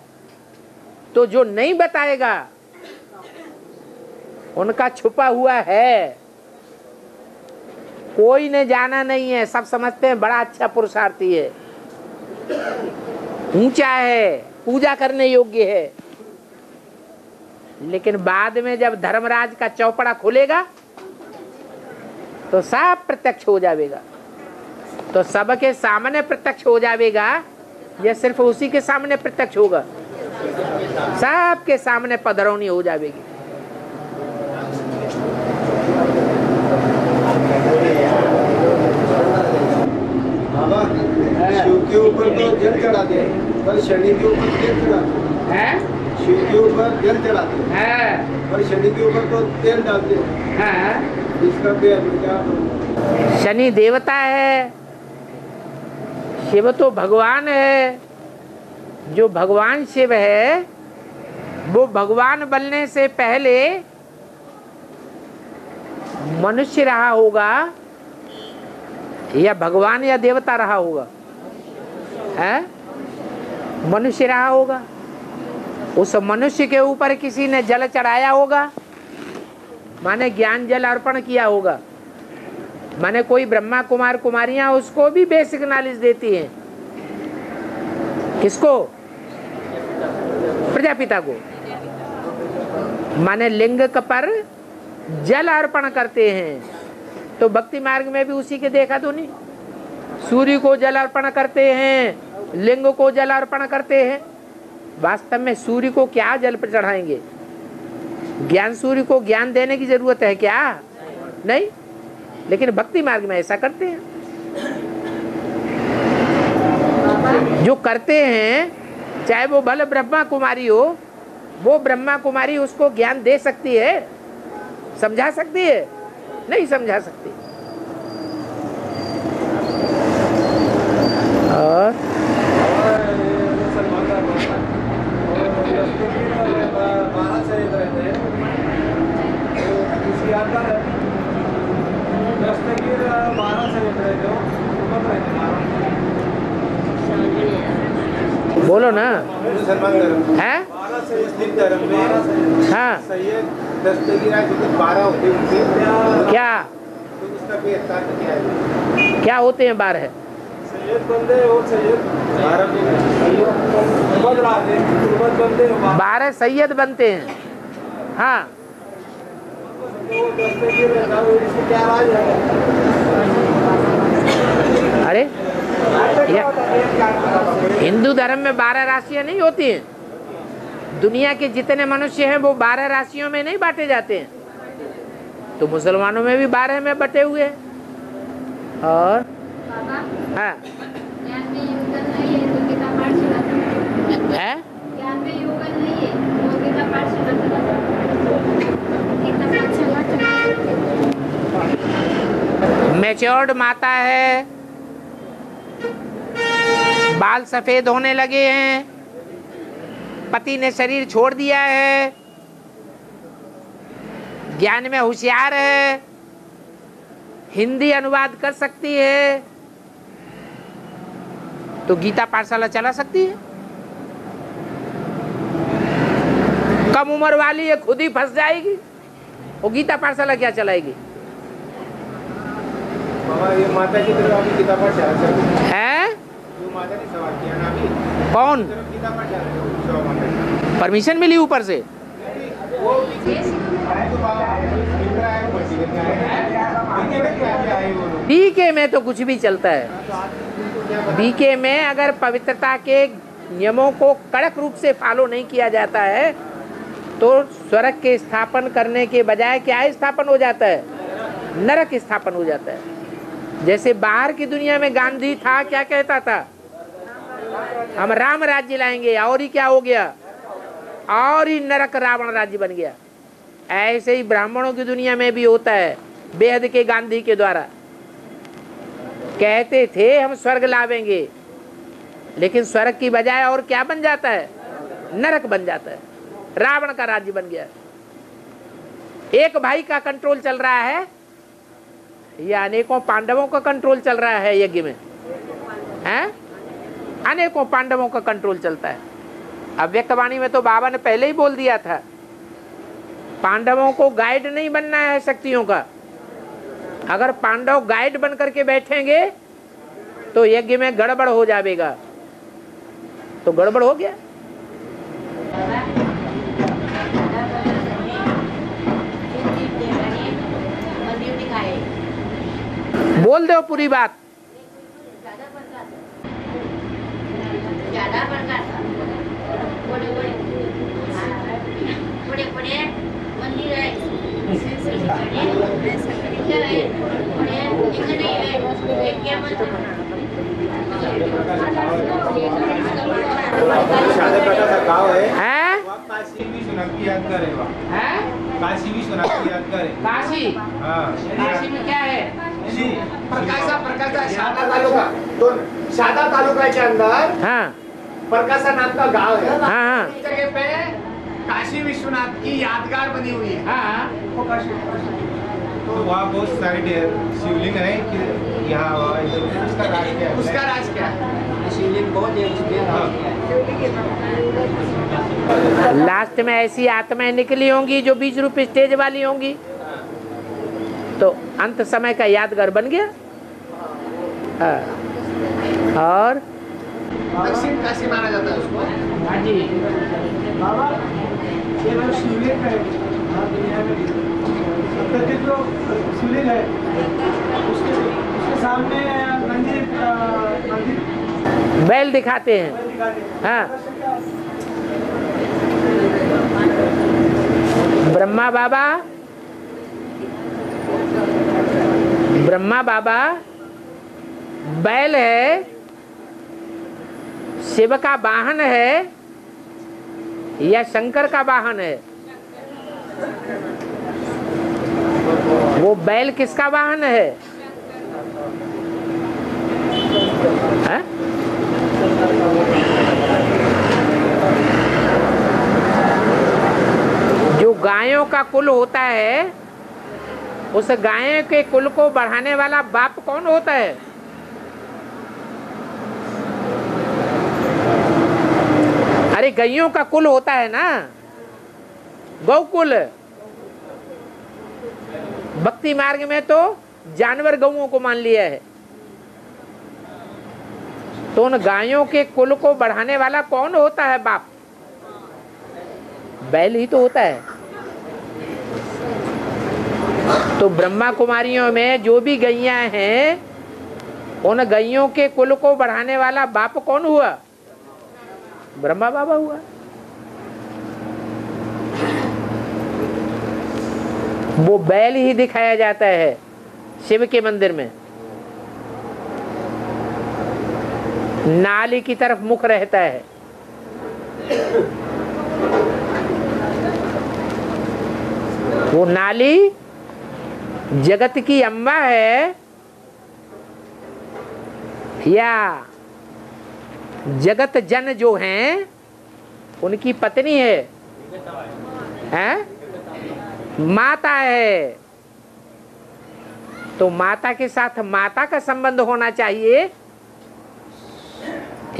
तो जो नहीं बताएगा उनका छुपा हुआ है, कोई ने जाना नहीं है। सब समझते हैं बड़ा अच्छा पुरुषार्थी है, ऊंचा है, पूजा करने योग्य है, लेकिन बाद में जब धर्मराज का चौपड़ा खुलेगा तो सब प्रत्यक्ष हो जाएगा। तो सबके सामने प्रत्यक्ष हो जाएगा या सिर्फ उसी के सामने प्रत्यक्ष होगा? सबके सामने पधरौनी हो जाएगी। शिव के ऊपर तो जल चढ़ाते हैं, पर शनि के ऊपर तेल चढ़ाते हैं। शिव के ऊपर जल चढ़ाते हैं, पर शनि के ऊपर तो तेल डालते हैं। इसका क्या? शनि देवता है, शिव तो भगवान है। जो भगवान शिव है वो भगवान बनने से पहले मनुष्य रहा होगा या भगवान या देवता रहा होगा? है मनुष्य रहा होगा। उस मनुष्य के ऊपर किसी ने जल चढ़ाया होगा, माने ज्ञान जल अर्पण किया होगा। माने कोई ब्रह्मा कुमार कुमारियां उसको भी बेसिक नॉलेज देती हैं। किसको? प्रजापिता को। माने लिंग पर जल अर्पण करते हैं। तो भक्ति मार्ग में भी उसी के देखा तो नहीं, सूर्य को जल अर्पण करते हैं, लिंग को जल अर्पण करते हैं। वास्तव में सूर्य को क्या जल पर चढ़ाएंगे? ज्ञान सूर्य को ज्ञान देने की जरूरत है क्या? नहीं, लेकिन भक्ति मार्ग में ऐसा करते हैं। जो करते हैं, चाहे वो भले ब्रह्मा कुमारी हो, वो ब्रह्मा कुमारी उसको ज्ञान दे सकती है, समझा सकती है? नहीं समझा सकती। और बोलो ना। मुसलमान धर्म है? मुस्लिम धर्म में हाँ। सैयद दस्तगीर जो 12 होते हैं क्या तो उसका भी अर्थ क्या है? क्या होते हैं 12? सैयद बंदे और सैयद 12 सैयद बनते हैं। हाँ, अरे हिंदू धर्म में 12 राशियां नहीं होती हैं। दुनिया के जितने मनुष्य हैं वो 12 राशियों में नहीं बांटे जाते हैं। तो मुसलमानों में भी 12 में बटे हुए हैं। और हाँ है? मैच्योर्ड माता है, बाल सफेद होने लगे हैं, पति ने शरीर छोड़ दिया है, ज्ञान में होशियार है, हिंदी अनुवाद कर सकती है, तो गीता पाठशाला चला सकती है। कम उम्र वाली है, खुद ही फंस जाएगी, वो गीता पाठशाला क्या चलाएगी? ये माता की तरफ अभी गीता पाठशाला चल रही है। जो माता ने सवाल किया ना अभी, कौन? गीता पाठशाला परमिशन मिली ऊपर से? वो बीके में तो कुछ भी चलता है। बीके में अगर पवित्रता के नियमों को कड़क रूप से फॉलो नहीं किया जाता है तो स्वर्ग के स्थापन करने के बजाय क्या स्थापन हो जाता है? नरक स्थापन हो जाता है। जैसे बाहर की दुनिया में गांधी था, क्या कहता था? हम राम राज्य लाएंगे, और ही क्या हो गया? और ही नरक रावण राज्य बन गया। ऐसे ही ब्राह्मणों की दुनिया में भी होता है। बेहद के गांधी के द्वारा कहते थे हम स्वर्ग लावेंगे, लेकिन स्वर्ग की बजाय और क्या बन जाता है? नरक बन जाता है, रावण का राज्य बन गया। एक भाई का कंट्रोल चल रहा है या अनेकों पांडवों का कंट्रोल चल रहा है यज्ञ में? हैं? अनेकों पांडवों का कंट्रोल चलता है। अव्यक्तवाणी में तो बाबा ने पहले ही बोल दिया था, पांडवों को गाइड नहीं बनना है शक्तियों का। अगर पांडव गाइड बन करके बैठेंगे तो यज्ञ में गड़बड़ हो जाएगा। तो गड़बड़ हो गया। बोल दो पूरी बात। मंदिर है, गाँव है, हैं? काशी विश्वनाथ की यादगार है वहाँ। काशी विश्वनाथ की यादगार है। काशी? हाँ। काशी में क्या है? प्रकाशा शादा तालुका, तो शादा तालुका के अंदर हाँ प्रकाशा नाम का गांव है। हाँ हाँ इस जगह पे काशी विश्वनाथ की यादगार बनी हुई है। हाँ। तो वहाँ बहुत सारे शिवलिंग है कि यहाँ वहाँ इधर उसका राज क्या है? उसका राज क्या है? शिवलिंग बहुत है, उसमें राज क्या है? लास्ट में ऐसी आत्माएं निकली होंगी जो बीज रूप स्टेज वाली होंगी, तो अंत समय का यादगार बन गया। हाँ। और दक्षिण काशी माना जाता है उसको। हाँ जी। बाबा ये जो शिवलिंग है दुनिया में, सबसे जो शिवलिंग है उसके सामने मंदिर बैल दिखाते हैं। हाँ। ब्रह्मा बाबा बैल है, शिव का वाहन है या शंकर का वाहन है? वो बैल किसका वाहन है? है? जो गायों का कुल होता है, उस गाय के कुल को बढ़ाने वाला बाप कौन होता है? अरे गायों का कुल होता है ना, गौकुल। भक्ति मार्ग में तो जानवर गौओं को मान लिया है। तो उन गायों के कुल को बढ़ाने वाला कौन होता है बाप? बैल ही तो होता है। तो ब्रह्मा कुमारियों में जो भी गैया हैं, उन गैयों के कुल को बढ़ाने वाला बाप कौन हुआ? ब्रह्मा बाबा हुआ। वो बैल ही दिखाया जाता है शिव के मंदिर में। नाली की तरफ मुख रहता है। वो नाली जगत की अम्बा है या जगत जन जो हैं उनकी पत्नी है? हैं? माता है। तो माता के साथ माता का संबंध होना चाहिए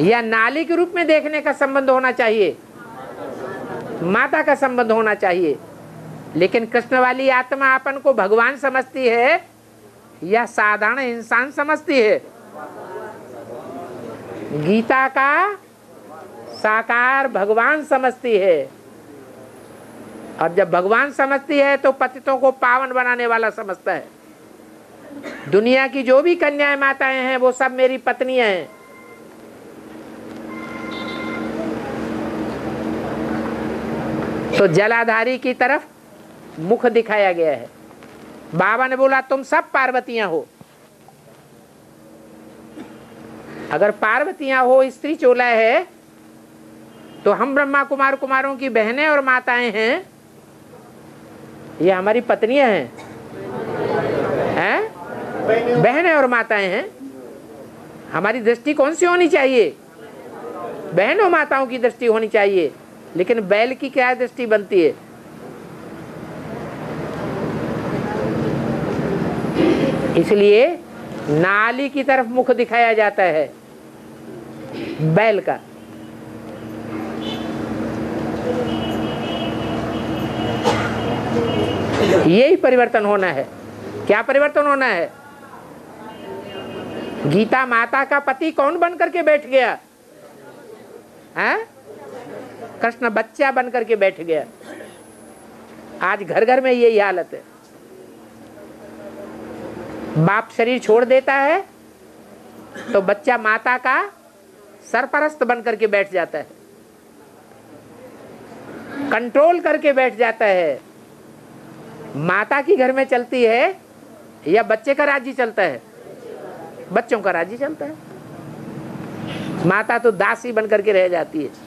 या नाली के रूप में देखने का संबंध होना चाहिए? माता का संबंध होना चाहिए। लेकिन कृष्ण वाली आत्मा अपन को भगवान समझती है या साधारण इंसान समझती है? गीता का साकार भगवान समझती है। और जब भगवान समझती है तो पतितों को पावन बनाने वाला समझता है। दुनिया की जो भी कन्याएं माताएं हैं वो सब मेरी पत्नियां हैं। तो जलाधारी की तरफ मुख दिखाया गया है। बाबा ने बोला तुम सब पार्वतियां हो। अगर पार्वतियां हो, स्त्री चोला है, तो हम ब्रह्मा कुमार कुमारों की बहनें और माताएं हैं, ये हमारी पत्नियां हैं, हैं? बहनें और माताएं हैं। हमारी दृष्टि कौन सी होनी चाहिए? बहनों माताओं की दृष्टि होनी चाहिए। लेकिन बैल की क्या दृष्टि बनती है? इसलिए नाली की तरफ मुख दिखाया जाता है बैल का। यही परिवर्तन होना है। क्या परिवर्तन होना है? गीता माता का पति कौन बन करके बैठ गया? हैं? कृष्ण बच्चा बन करके बैठ गया। आज घर घर में यही हालत है। बाप शरीर छोड़ देता है तो बच्चा माता का सरपरस्त बन करके बैठ जाता है, कंट्रोल करके बैठ जाता है। माता की घर में चलती है या बच्चे का राज्य चलता है? बच्चों का राज्य चलता है। माता तो दासी बन करके रह जाती है।